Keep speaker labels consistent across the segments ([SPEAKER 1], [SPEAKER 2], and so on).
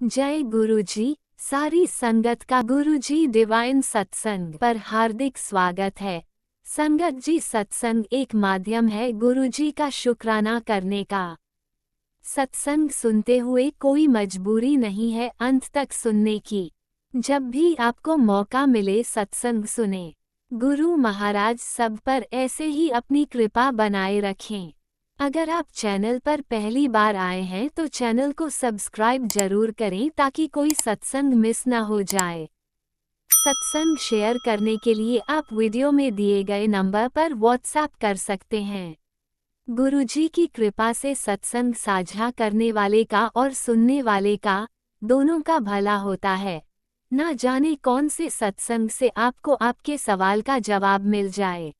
[SPEAKER 1] जय गुरुजी। सारी संगत का गुरुजी डिवाइन सत्संग पर हार्दिक स्वागत है। संगत जी, सत्संग एक माध्यम है गुरुजी का शुक्राना करने का। सत्संग सुनते हुए कोई मजबूरी नहीं है अंत तक सुनने की। जब भी आपको मौका मिले सत्संग सुने। गुरु महाराज सब पर ऐसे ही अपनी कृपा बनाए रखें। अगर आप चैनल पर पहली बार आए हैं तो चैनल को सब्सक्राइब जरूर करें ताकि कोई सत्संग मिस ना हो जाए। सत्संग शेयर करने के लिए आप वीडियो में दिए गए नंबर पर व्हाट्सएप कर सकते हैं। गुरुजी की कृपा से सत्संग साझा करने वाले का और सुनने वाले का दोनों का भला होता है। ना जाने कौन से सत्संग से आपको आपके सवाल का जवाब मिल जाए।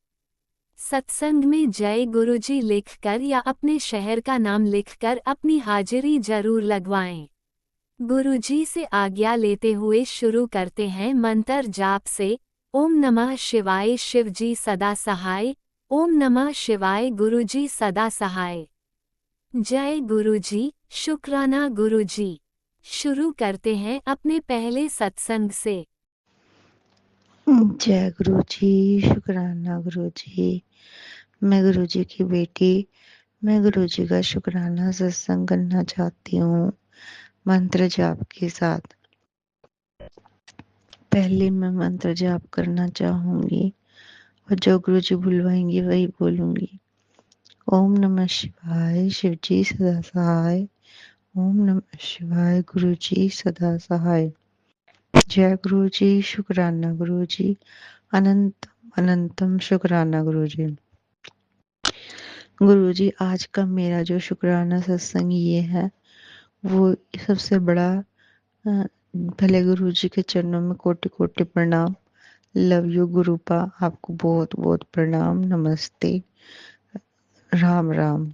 [SPEAKER 1] सत्संग में जय गुरुजी लिखकर या अपने शहर का नाम लिखकर अपनी हाजिरी जरूर लगवाएं। गुरुजी से आज्ञा लेते हुए शुरू करते हैं मंत्र जाप से। ओम नमः शिवाय शिवजी सदा सहाय। ओम नमः शिवाय गुरुजी सदा सहाय। जय गुरुजी, शुक्राना गुरुजी। शुरू करते हैं अपने पहले सत्संग से।
[SPEAKER 2] जय गुरु जी, शुक्राना गुरु जी। मैं गुरु जी की बेटी, मैं गुरु जी का शुक्राना सत्संग करना चाहती हूँ मंत्र जाप के साथ। पहले मैं मंत्र जाप करना चाहूंगी और जो गुरु जी बुलवाएंगे वही बोलूंगी। ओम नमः शिवाय शिव जी सदा सहाय। ओम नमः शिवाय गुरु जी सदा सहाय। जय गुरु जी, शुक्राना गुरु जी। अनंतम अनंतम शुक्राना गुरु जी। गुरुजी, आज का मेरा जो शुक्राना सत्संग ये है वो सबसे बड़ा। भले गुरुजी के चरणों में कोटि कोटि प्रणाम। लव यू गुरुपा, आपको बहुत बहुत प्रणाम, नमस्ते, राम राम।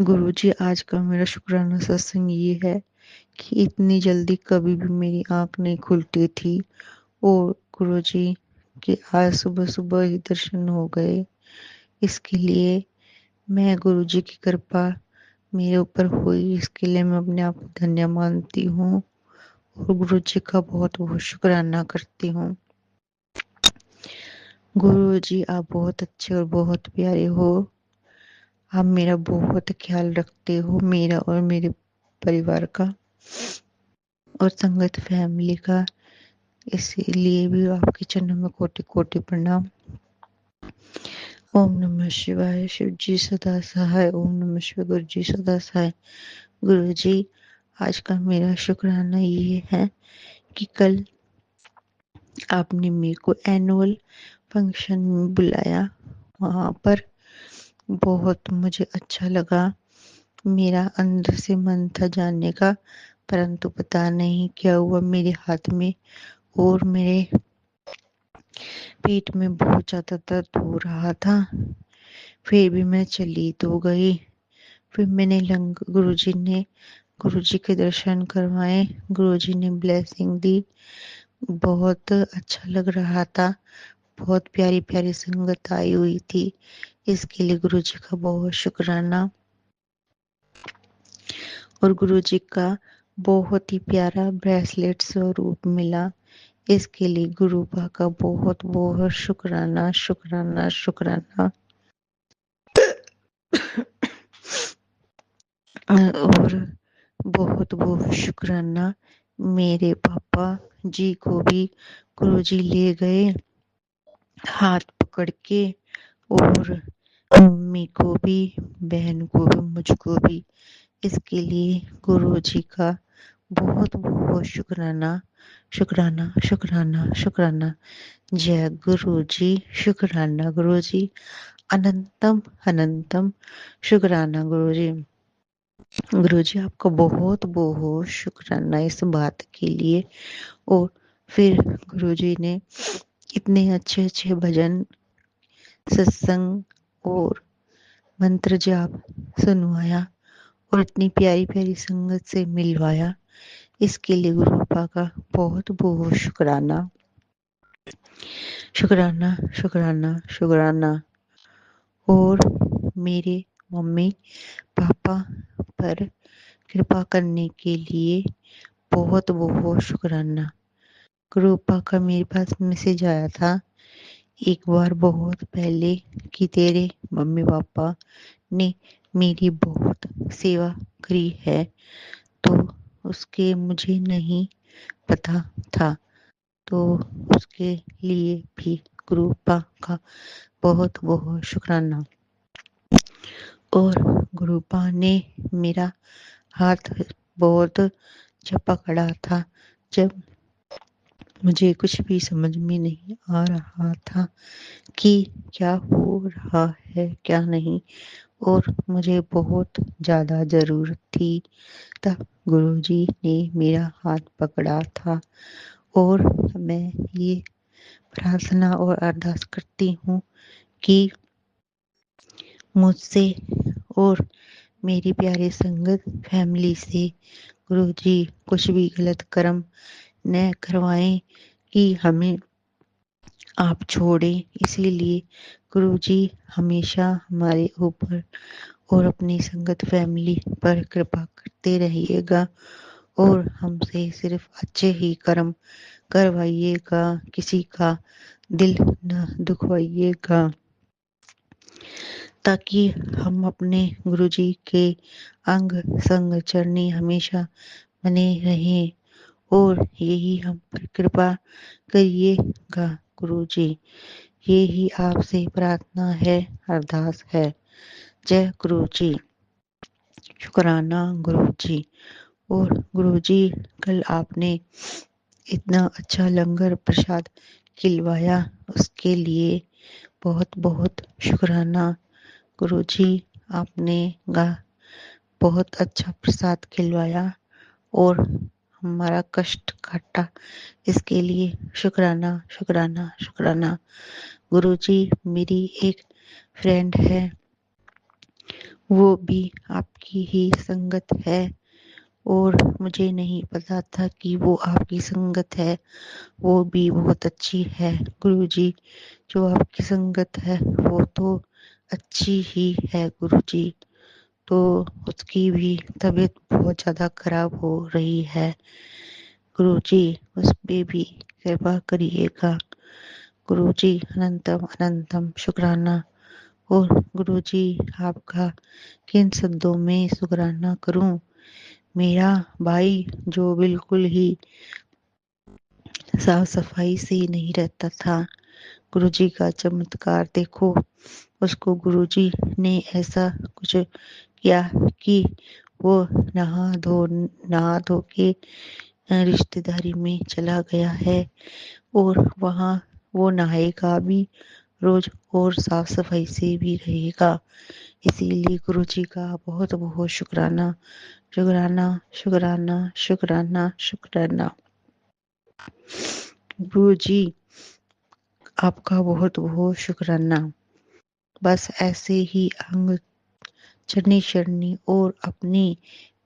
[SPEAKER 2] गुरुजी, आज का मेरा शुक्राना सत्संग ये है कि इतनी जल्दी कभी भी मेरी आंख नहीं खुलती थी और गुरुजी के आज सुबह सुबह ही दर्शन हो गए। इसके लिए मैं गुरुजी की कृपा मेरे ऊपर हुई, इसके लिए मैं अपने आप को धन्य मानती हूँ और गुरु जी का बहुत बहुत शुक्राना करती हूँ। गुरु जी, आप बहुत अच्छे और बहुत प्यारे हो। आप मेरा बहुत ख्याल रखते हो, मेरा और मेरे परिवार का और संगत फैमिली का। इसीलिए भी आपके चरणों में कोटि कोटि प्रणाम। ओम नमः शिवाय शिव जी सदा सहाय। ओम नमः शिवाय गुरु जी सदा सहाय। गुरु जी, आज का मेरा शुक्राना ये है कि कल आपने मेरे को एनुअल फंक्शन में बुलाया। वहाँ पर बहुत मुझे अच्छा लगा। मेरा अंदर से मन था जाने का, परंतु पता नहीं क्या हुआ मेरे हाथ में और मेरे पेट में बहुत ज़्यादा दर्द हो रहा था। फिर भी मैं चली तो गई। फिर मैंने गुरुजी के दर्शन करवाए। गुरुजी ने ब्लेसिंग दी। बहुत अच्छा लग रहा था। बहुत प्यारी प्यारी संगत आई हुई थी। इसके लिए गुरु जी का बहुत शुक्राना। और गुरु जी का बहुत ही प्यारा ब्रेसलेट स्वरूप मिला। इसके लिए गुरुपा का बहुत बहुत शुक्राना शुक्राना शुक्राना। और बहुत बहुत शुक्राना मेरे पापा जी को भी गुरु जी ले गए हाथ पकड़ के, और मम्मी को भी, बहन को भी, मुझको भी। इसके लिए गुरु जी का बहुत बहुत शुक्राना शुक्राना शुक्राना शुक्राना। जय गुरु जी, शुक्राना गुरु जी। अनंतम अनंतम शुक्राना गुरु जी। गुरु जी, आपका बहुत बहुत शुक्राना इस बात के लिए। और फिर गुरु जी ने इतने अच्छे अच्छे भजन, सत्संग और मंत्र जाप सुनवाया और इतनी प्यारी प्यारी संगत से मिलवाया। इसके लिए गुरु बाबा का बहुत बहुत शुक्राना शुक्राना शुक्राना शुक्राना। और मेरे मम्मी पापा पर, कृपा करने के लिए बहुत बहुत शुक्राना। कृपा का मेरे पास मैसेज आया था एक बार बहुत पहले कि तेरे मम्मी पापा ने मेरी बहुत सेवा करी है, तो उसके मुझे नहीं पता था, तो उसके लिए भी कृपा का बहुत बहुत शुक्राना। और कृपा ने मेरा हाथ बहुत जब पकड़ा था, जब मुझे कुछ भी समझ में नहीं आ रहा था कि क्या हो रहा है क्या नहीं, और मुझे बहुत ज़्यादा ज़रूरत थी, तब गुरुजी ने मेरा हाथ पकड़ा था। और मैं ये प्रार्थना और अरदास करती हूँ कि मुझसे और मेरी प्यारी संगत फैमिली से गुरुजी कुछ भी गलत कर्म न करवाएं कि हमें आप छोड़ें। इसीलिए गुरुजी हमेशा हमारे ऊपर और अपनी संगत फैमिली पर कृपा करते रहिएगा, और हमसे सिर्फ अच्छे ही कर्म करवाइएगा, किसी का दिल न दुखवाइएगा, ताकि हम अपने गुरुजी के अंग संग चरणी हमेशा बने रहें। और यही हम पर कृपा करिएगा गुरुजी। यही आपसे प्रार्थना है, अरदास है। जय गुरुजी। शुक्राना गुरुजी। और गुरुजी, कल आपने इतना अच्छा लंगर प्रसाद खिलवाया, उसके लिए बहुत बहुत शुक्राना गुरुजी। आपने बहुत अच्छा प्रसाद खिलवाया और हमारा कष्ट काटा, इसके लिए शुक्राना शुक्राना शुक्राना गुरुजी। मेरी एक फ्रेंड है, वो भी आपकी ही संगत है, और मुझे नहीं पता था कि वो आपकी संगत है। वो भी बहुत अच्छी है गुरुजी। जो आपकी संगत है वो तो अच्छी ही है गुरुजी, तो उसकी भी तबीयत बहुत ज़्यादा खराब हो रही है गुरुजी। उस पे भी कृपा करिएगा गुरुजी। अनंतम अनंतम शुक्राना। और गुरुजी, आपका किन शब्दों में शुक्राना करूं। मेरा भाई जो बिल्कुल ही साफ सफाई से नहीं रहता था, गुरुजी का चमत्कार देखो। उसको गुरुजी ने ऐसा कुछ किया कि वो नहा धो के रिश्तेदारी में चला गया है, और वहाँ वो नहाएगा भी रोज और साफ सफाई से भी रहेगा। इसीलिए गुरुजी का बहुत बहुत शुक्राना शुक्राना शुक्राना शुक्राना शुक्राना गुरुजी। आपका बहुत बहुत शुक्राना। बस ऐसे ही अंग चढ़नी चढ़नी और अपनी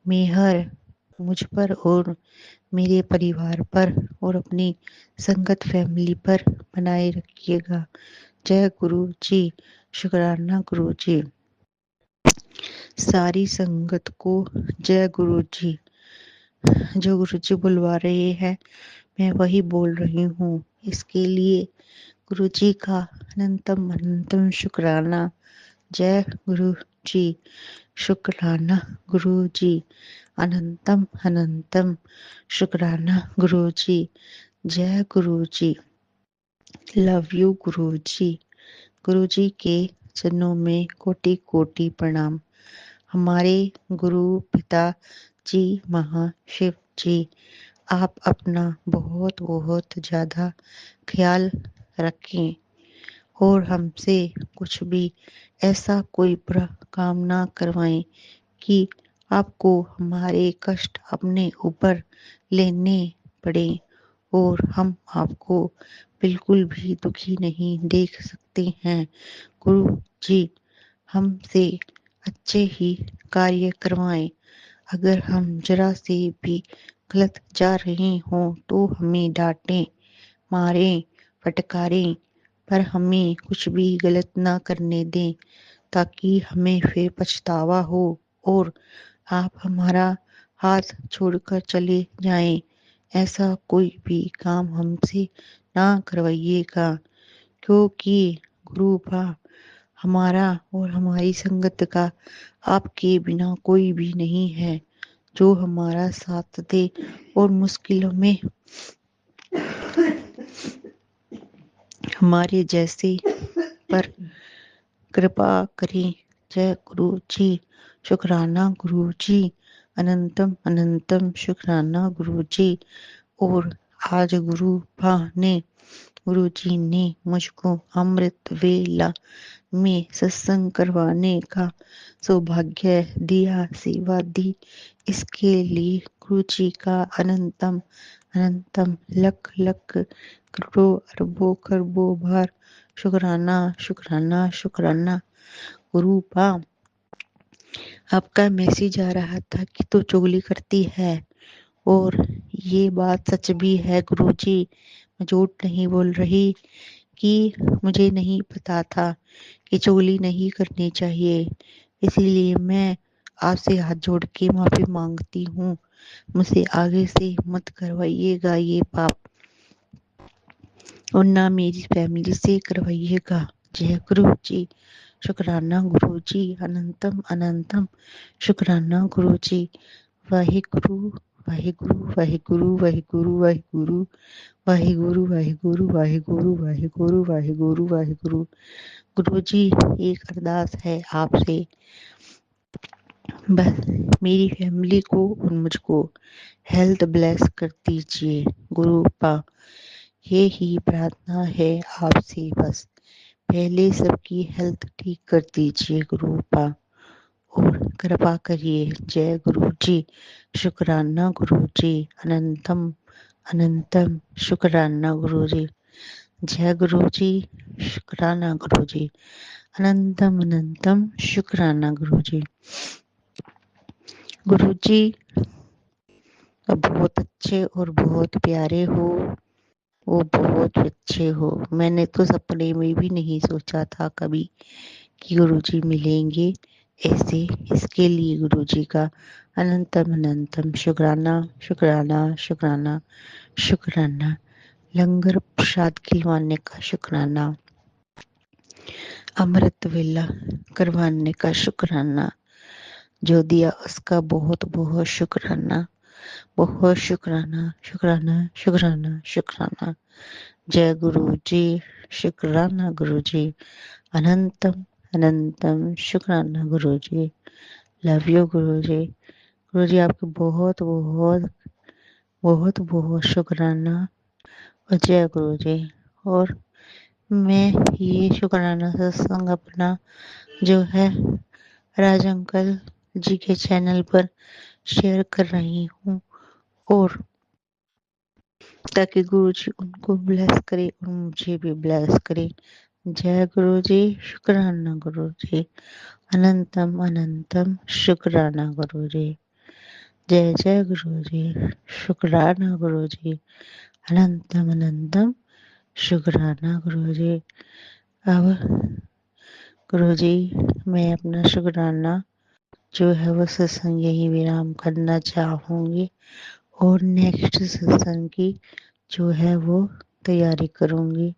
[SPEAKER 2] मेहर मुझ पर और मेरे परिवार पर और अपनी संगत फैमिली पर बनाए रखिएगा। जय गुरु जी। शुक्राना गुरु जी। सारी संगत को जय गुरु जी। जो गुरु जी बुलवा रहे हैं, मैं वही बोल रही हूँ। इसके लिए गुरु जी का अनंतम अनंतम शुक्राना। जय गुरु जी। शुक्राना गुरु जी। अनंतम अनंतम शुक्राना गुरु जी। जय गुरु जी। लव यू गुरु जी। गुरु जी के चरणों में कोटि कोटि प्रणाम। हमारे गुरु पिता जी महाशिव जी, आप अपना बहुत बहुत ज़्यादा ख्याल रखें, और हमसे कुछ भी ऐसा कोई बुरा काम ना करवाएं कि आपको हमारे कष्ट अपने ऊपर लेने पड़े, और हम आपको बिल्कुल भी दुखी नहीं देख सकते हैं। गुरु जी, हमसे अच्छे ही कार्य करवाएं। अगर हम जरा से भी गलत जा रहे हों तो हमें डांटें, मारें, फटकारें, पर हमें कुछ भी गलत ना करने दें, ताकि हमें फिर पछतावा हो और आप हमारा हाथ छोड़कर चले जाएं। ऐसा कोई भी काम हमसे ना करवाइएगा, क्योंकि गुरुपा हमारा और हमारी संगत का आपके बिना कोई भी नहीं है जो हमारा साथ दे और मुश्किलों में हमारे जैसे पर कृपा करें। जय गुरु जी। शुक्राना गुरु जी। अनंतम अनंतम शुक्राना गुरु जी। और आज गुरु जी ने मुझको अमृत वेला में सत्संग करवाने का सौभाग्य दिया, सेवा दी। इसके लिए गुरु जी का अनंतम अनंतम लख लख करोड़ों अरबों खरबों बार शुक्राना शुक्राना शुक्राना। गुरुपा आपका मैसेज आ रहा था कि तो चुगली करती है, और ये बात सच भी है गुरुजी। मैं झूठ नहीं बोल रही कि मुझे नहीं पता था कि चुगली नहीं करनी चाहिए, इसीलिए मैं आपसे हाथ जोड़ के माफी मांगती हूँ। मुझसे आगे से मत करवाइएगा ये पाप, और ना मेरी फैमिली से करवाइएगा। जय गुरु जी। शुक्राना गुरु जी। अनंतम अनंतम शुक्राना गुरु जी। वाहिगुरु वाहिगुरु वाहिगुरु वाहिगुरु वाहिगुरु वाहिगुरु वाहिगुरु वाहिगुरु वाहिगुरु वाहिगुरु वाहिगुरु। गुरु जी, एक अरदास है आपसे, बस मेरी फैमिली को और मुझको हेल्थ ब्लेस कर दीजिए गुरुपा। ये ही प्रार्थना है आपसे, बस पहले सबकी हेल्थ ठीक कर दीजिए गुरुपा और कृपा करिए। जय गुरु जी। शुक्राना गुरु जी। अनंतम अनंतम शुक्राना गुरु जी। जय गुरु जी। शुक्राना गुरु जी। अनंतम अनंतम शुक्राना गुरु जी। गुरु जी बहुत अच्छे और बहुत प्यारे हो, वो बहुत अच्छे हो। मैंने तो सपने में भी नहीं सोचा था कभी कि गुरुजी मिलेंगे ऐसे। इसके लिए गुरुजी का अनंतम अनंतम शुक्राना शुक्राना शुक्राना शुक्राना। लंगर प्रसाद खिलवाने का शुक्राना, अमृत वेला करवाने का शुक्राना, जो दिया उसका बहुत बहुत शुक्राना, बहुत शुक्राना शुक्राना शुक्राना शुक्राना। जय गुरु जी। शुक्राना गुरु जी। अनंतम अनंतम शुक्राना गुरु जी। लव यू गुरु जी। गुरु जी आपके बहुत बहुत बहुत बहुत शुक्राना और जय गुरु जी। और मैं ये शुक्राना सत्संग अपना जो है राज अंकल जी के चैनल पर शेयर कर रही हूँ, और ताकि गुरु जी उनको ब्लेस करे और मुझे भी ब्लेस करे। जय गुरु जी। शुक्राना गुरु जी। अनंतम अनंतम शुक्राना गुरु जी। जय जय गुरु जी। शुक्राना गुरु जी। अनंतम अनंतम शुक्राना गुरु जी। अब गुरु जी मैं अपना शुक्राना जो है वो सत्संग यही विराम करना चाहूंगी, और नेक्स्ट सत्संग की जो है वो तैयारी करूंगी।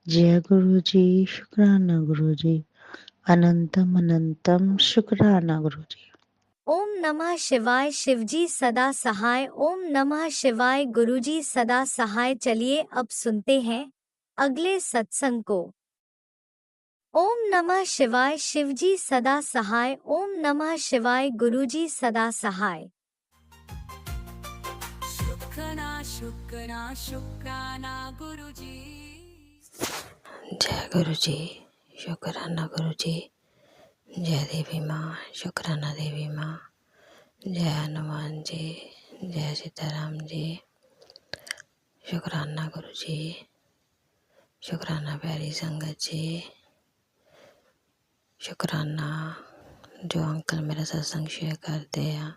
[SPEAKER 2] जय गुरु जी। शुक्राना गुरु जी। अनंतम अनंतम शुक्राना गुरु जी।
[SPEAKER 1] ओम नमः शिवाय। शिवजी सदा सहाय। ओम नमः शिवाय। गुरुजी सदा सहाय। चलिए अब सुनते हैं अगले सत्संग को। ओम नमः शिवाय। शिवजी सदा सहाय। ओम नमः शिवाय। गुरुजी सदा सहाय। शुक्राना गुरुजी।
[SPEAKER 3] जय गुरु जी। शुक्राना गुरु जी। जय देवी माँ। शुक्राना देवी माँ। जय हनुमान जी। जय सीताराम जी। शुक्राना गुरु जी। शुक्राना प्यारी संगत जी। शुक्राना जो अंकल मेरा सत्संग शेयर करते हैं।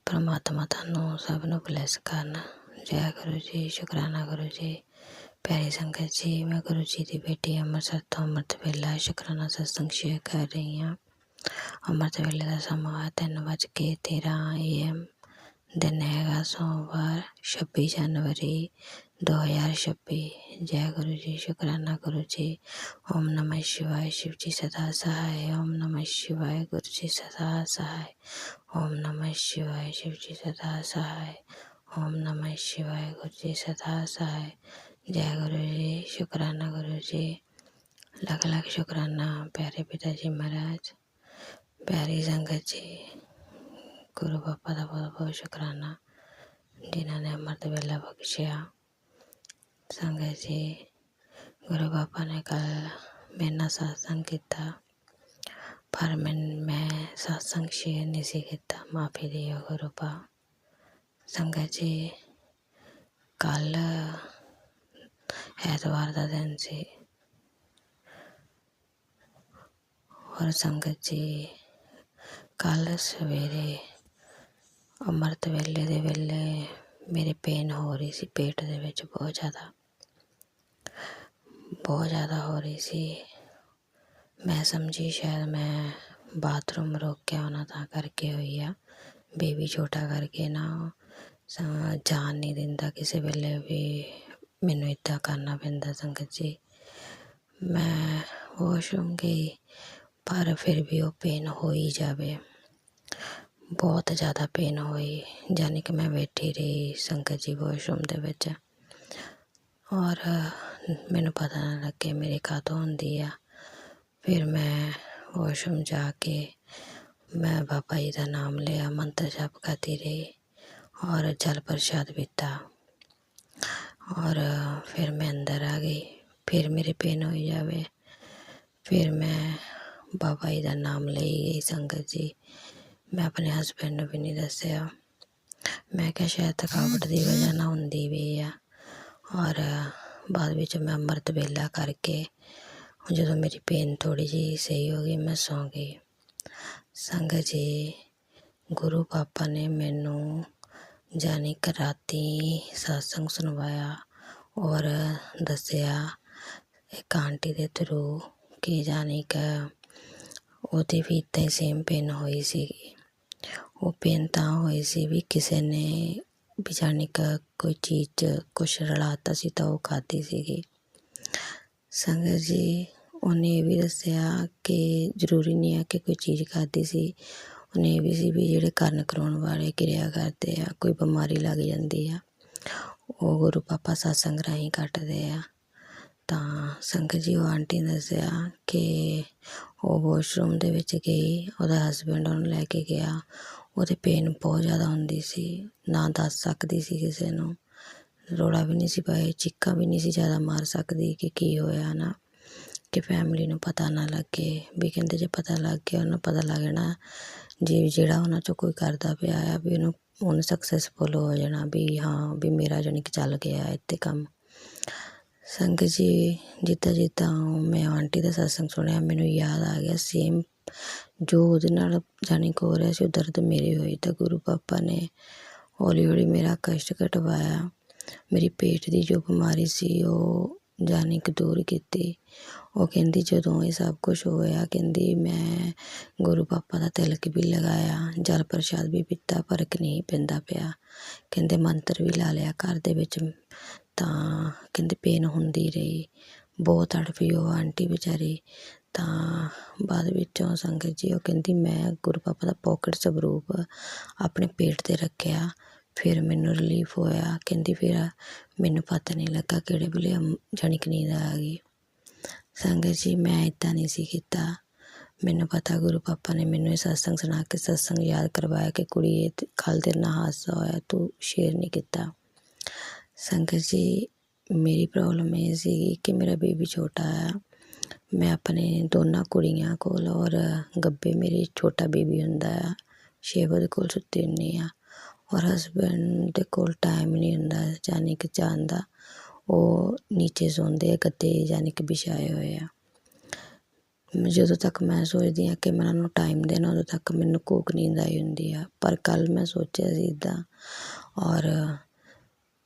[SPEAKER 3] परमात्मा थानू सब नू ब्लेस करना। जय गुरु जी। शुक्राना गुरु जी। प्यारी संगत जी, मैं गुरु जी की बेटी अमृतसर तो अमृत वेला शुक्राना सत्संग शेयर कर रही हूँ। ਅੰਮ੍ਰਿਤ ਵੇਲੇ ਦਾ ਸਮਾਂ 3:13 AM। ਦਿਨ ਹੈਗਾ ਸੋਮਵਾਰ 26 ਜਨਵਰੀ 2026। ਜੈ ਗੁਰੂ ਜੀ, ਸ਼ੁਕਰਾਨਾ ਗੁਰੂ ਜੀ। ਓਮ ਨਮः शिवाय। शिव जी सदा सहाय। ओम नमः शिवाय। गुरु जी सदा सहाय। ओम नमः शिवाय। शिव जी सदा सहाय। ओम नमः शिवाय। गुरु जी सदा सहाय। जय गुरु जी, शुकराना गुरु जी। लख लख शुकराना प्यारे पिता जी महाराज, प्यारी संगत जी। गुरु पापा का बहुत बहुत शुकराना जिन्होंने अमृत वेला बख्शिया। संगत जी, गुरु पापा ने कल मेरे नाल सत्संग किया, पर मैं सत्संग शेयर नहीं सी किया। माफ़ी दियो गुरु पा। संगत जी, कल ऐतवार का दिन सी और संगत जी कल सवेरे अमृत वेले दे वेले मेरे पेन हो रही सी पेट दे विच, बहुत ज़्यादा हो रही सी। मैं समझी शायद मैं बाथरूम रोक के आना तां करके हुई आ। बेबी छोटा करके ना जान नहीं दिंदा, किसी वेले भी मैनू इदा करना पैंदा। संगत जी, मैं वॉशरूम गई पर फिर भी वो पेन हो ही जावे, बहुत ज़्यादा पेन हुई। जानी कि मैं बैठी रही संगत जी वॉशरूम दे विच और मैनू पता ना लगे मेरे कदों होंदी आ। फिर मैं वॉशरूम जाके मैं बाबा जी का नाम लिया, मंत्र जप करती रही और जल प्रसाद पीता और फिर मैं अंदर आ गई। फिर मेरे पेन हो जावे, फिर मैं बाबा जी का नाम ले गई। संगत जी, मैं अपने हसबैंड भी नहीं दसिया। मैं क्या शायद थकावट की वजह ना होंदी भी आ। और बाद विच मैं अमृत वेला करके जो मेरी पेन थोड़ी जी सही हो गई, मैं सौ गई। संगत जी, गुरु पापा ने मैनू जानी कि राती सत्संग सुनवाया और दसिया एक आंटी के थ्रू कि जानी कि ਉਹਦੀ भी इदा ही सेम पेन हुई सी। वो पेन तां हुई सी भी किसी ने भी जानी कि कोई चीज़ कुछ रलाता सी तो वो खाधी सीगी। संगत जी, उन्हें ये भी दसिया कि जरूरी नहीं है कि कोई चीज़ खाधी सी। उन्हें ये भी सी भी ਜਿਹੜੇ ਕਰਨ ਕਰਾਉਣ वाले ਕਿਰਿਆ ਕਰਦੇ ਆ, कोई बीमारी लग जाती है, वो गुरु पापा सत्संग राही कटते आ। ਤਾਂ ਸੰਗਤ ਜੀ, ਉਹ ਆਂਟੀ ਨੇ ਦੱਸਿਆ ਕਿ ਉਹ ਵਾਸ਼ਰੂਮ ਦੇ ਵਿੱਚ ਗਈ, ਉਹਦਾ ਹਸਬੈਂਡ ਉਹਨੂੰ ਲੈ ਕੇ ਗਿਆ। ਉਹਦੇ ਪੇਨ ਬਹੁਤ ਜ਼ਿਆਦਾ ਹੁੰਦੀ ਸੀ, ਨਾ ਦੱਸ ਸਕਦੀ ਸੀ ਕਿਸੇ ਨੂੰ, ਰੌਲਾ ਵੀ ਨਹੀਂ ਸੀ ਪਾਏ, ਚੀਕਾਂ ਵੀ ਨਹੀਂ ਸੀ ਜ਼ਿਆਦਾ ਮਾਰ ਸਕਦੀ ਕਿ ਕੀ ਹੋਇਆ ਨਾ, ਕਿ ਫੈਮਿਲੀ ਨੂੰ ਪਤਾ ਨਾ ਲੱਗੇ। ਵੀ ਕਹਿੰਦੇ ਜੇ ਪਤਾ ਲੱਗ ਗਿਆ ਉਹਨੂੰ ਪਤਾ ਲੱਗ ਜਾਣਾ, ਜੇ ਜਿਹੜਾ ਉਹਨਾਂ 'ਚੋਂ ਕੋਈ ਕਰਦਾ ਪਿਆ ਆ ਵੀ ਉਹਨੂੰ ਸਕਸੈਸਫੁਲ ਹੋ ਜਾਣਾ ਵੀ ਹਾਂ ਵੀ ਮੇਰਾ ਜਾਣੀ ਕਿ ਚੱਲ ਗਿਆ ਇੱਥੇ ਕੰਮ। ਸੰਗਤ ਜੀ, ਜਿੱਦਾਂ ਮੈਂ ਆਂਟੀ ਦਾ ਸਤਸੰਗ ਸੁਣਿਆ ਮੈਨੂੰ ਯਾਦ ਆ ਗਿਆ ਸੇਮ ਜੋ ਉਹਦੇ ਨਾਲ ਜਾਣੀ ਕਿ ਹੋ ਰਿਹਾ ਸੀ, ਉਹ ਦਰਦ ਮੇਰੇ ਹੋਈ। ਤਾਂ ਗੁਰੂ ਪਾਪਾ ਨੇ ਹੌਲੀ ਹੌਲੀ ਮੇਰਾ ਕਸ਼ਟ ਘਟਵਾਇਆ, ਮੇਰੀ ਪੇਟ ਦੀ ਜੋ ਬਿਮਾਰੀ ਸੀ ਉਹ ਜਾਣੀ ਕਿ ਦੂਰ ਕੀਤੀ। ਉਹ ਕਹਿੰਦੀ ਜਦੋਂ ਇਹ ਸਭ ਕੁਛ ਹੋਇਆ, ਕਹਿੰਦੀ ਮੈਂ ਗੁਰੂ ਪਾਪਾ ਦਾ ਤਿਲਕ ਵੀ ਲਗਾਇਆ, ਜਲ ਪ੍ਰਸ਼ਾਦ ਵੀ ਪੀਤਾ, ਫਰਕ ਨਹੀਂ ਪੈਂਦਾ ਪਿਆ। ਕਹਿੰਦੇ ਮੰਤਰ ਵੀ ਲਾ ਲਿਆ ਘਰ ਦੇ ਵਿੱਚ, ਤਾਂ ਕਹਿੰਦੇ ਪੇਨ ਹੁੰਦੀ ਰਹੀ। ਬਹੁਤ ਤੜਫੀ ਉਹ ਆਂਟੀ ਵਿਚਾਰੀ। ਤਾਂ ਬਾਅਦ ਵਿੱਚੋਂ ਸੰਗਤ ਜੀ ਉਹ ਕਹਿੰਦੀ ਮੈਂ ਗੁਰੂ ਪਾਪਾ ਦਾ ਪੋਕਟ ਸਵਰੂਪ ਆਪਣੇ ਪੇਟ 'ਤੇ ਰੱਖਿਆ, ਫਿਰ ਮੈਨੂੰ ਰਿਲੀਫ ਹੋਇਆ। ਕਹਿੰਦੀ ਫਿਰ ਮੈਨੂੰ ਪਤਾ ਨਹੀਂ ਲੱਗਾ ਕਿਹੜੇ ਵੇਲੇ ਜਾਣੀ ਕਿ ਨੀਂਦ ਆ ਗਈ। ਸੰਗਤ ਜੀ, ਮੈਂ ਇੱਦਾਂ ਨਹੀਂ ਸੀ ਕੀਤਾ। ਮੈਨੂੰ ਪਤਾ ਗੁਰੂ ਪਾਪਾ ਨੇ ਮੈਨੂੰ ਇਹ ਸਤਸੰਗ ਸੁਣਾ ਕੇ ਸਤਸੰਗ ਯਾਦ ਕਰਵਾਇਆ ਕਿ ਕੁੜੀ ਇਹ ਕੱਲ੍ਹ ਤੇਰੇ ਨਾਲ ਹਾਦਸਾ ਹੋਇਆ, ਤੂੰ ਸ਼ੇਅਰ ਨਹੀਂ ਕੀਤਾ। ਸੰਗਤ ਜੀ, ਮੇਰੀ ਪ੍ਰੋਬਲਮ ਇਹ ਸੀਗੀ ਕਿ ਮੇਰਾ ਬੇਬੀ ਛੋਟਾ ਆ। ਮੈਂ ਆਪਣੇ ਦੋਨਾਂ ਕੁੜੀਆਂ ਕੋਲ ਔਰ ਗੱਬੇ ਮੇਰੇ ਛੋਟਾ ਬੇਬੀ ਹੁੰਦਾ ਆ, 6 ਵਜੇ ਕੋਲ ਸੁੱਤੀ ਹੁੰਦੀ ਆ ਔਰ ਹਸਬੈਂਡ ਦੇ ਕੋਲ ਟਾਈਮ ਨਹੀਂ ਹੁੰਦਾ ਜਾਣੀ ਕਿ ਜਾਣ ਦਾ। ਉਹ ਨੀਚੇ ਸੌਂਦੇ ਆ, ਗੱਦੇ ਜਾਣੀ ਕਿ ਵਿਛਾਏ ਹੋਏ ਆ। ਜਦੋਂ ਤੱਕ ਮੈਂ ਸੋਚਦੀ ਹਾਂ ਕਿ ਮੈਂ ਉਹਨਾਂ ਨੂੰ ਟਾਈਮ ਦੇਣਾ, ਉਦੋਂ ਤੱਕ ਮੈਨੂੰ ਕੋਕ ਨੀਂਦ ਆਈ ਹੁੰਦੀ ਆ। ਪਰ ਕੱਲ੍ਹ ਮੈਂ ਸੋਚਿਆ ਸੀ ਇੱਦਾਂ ਔਰ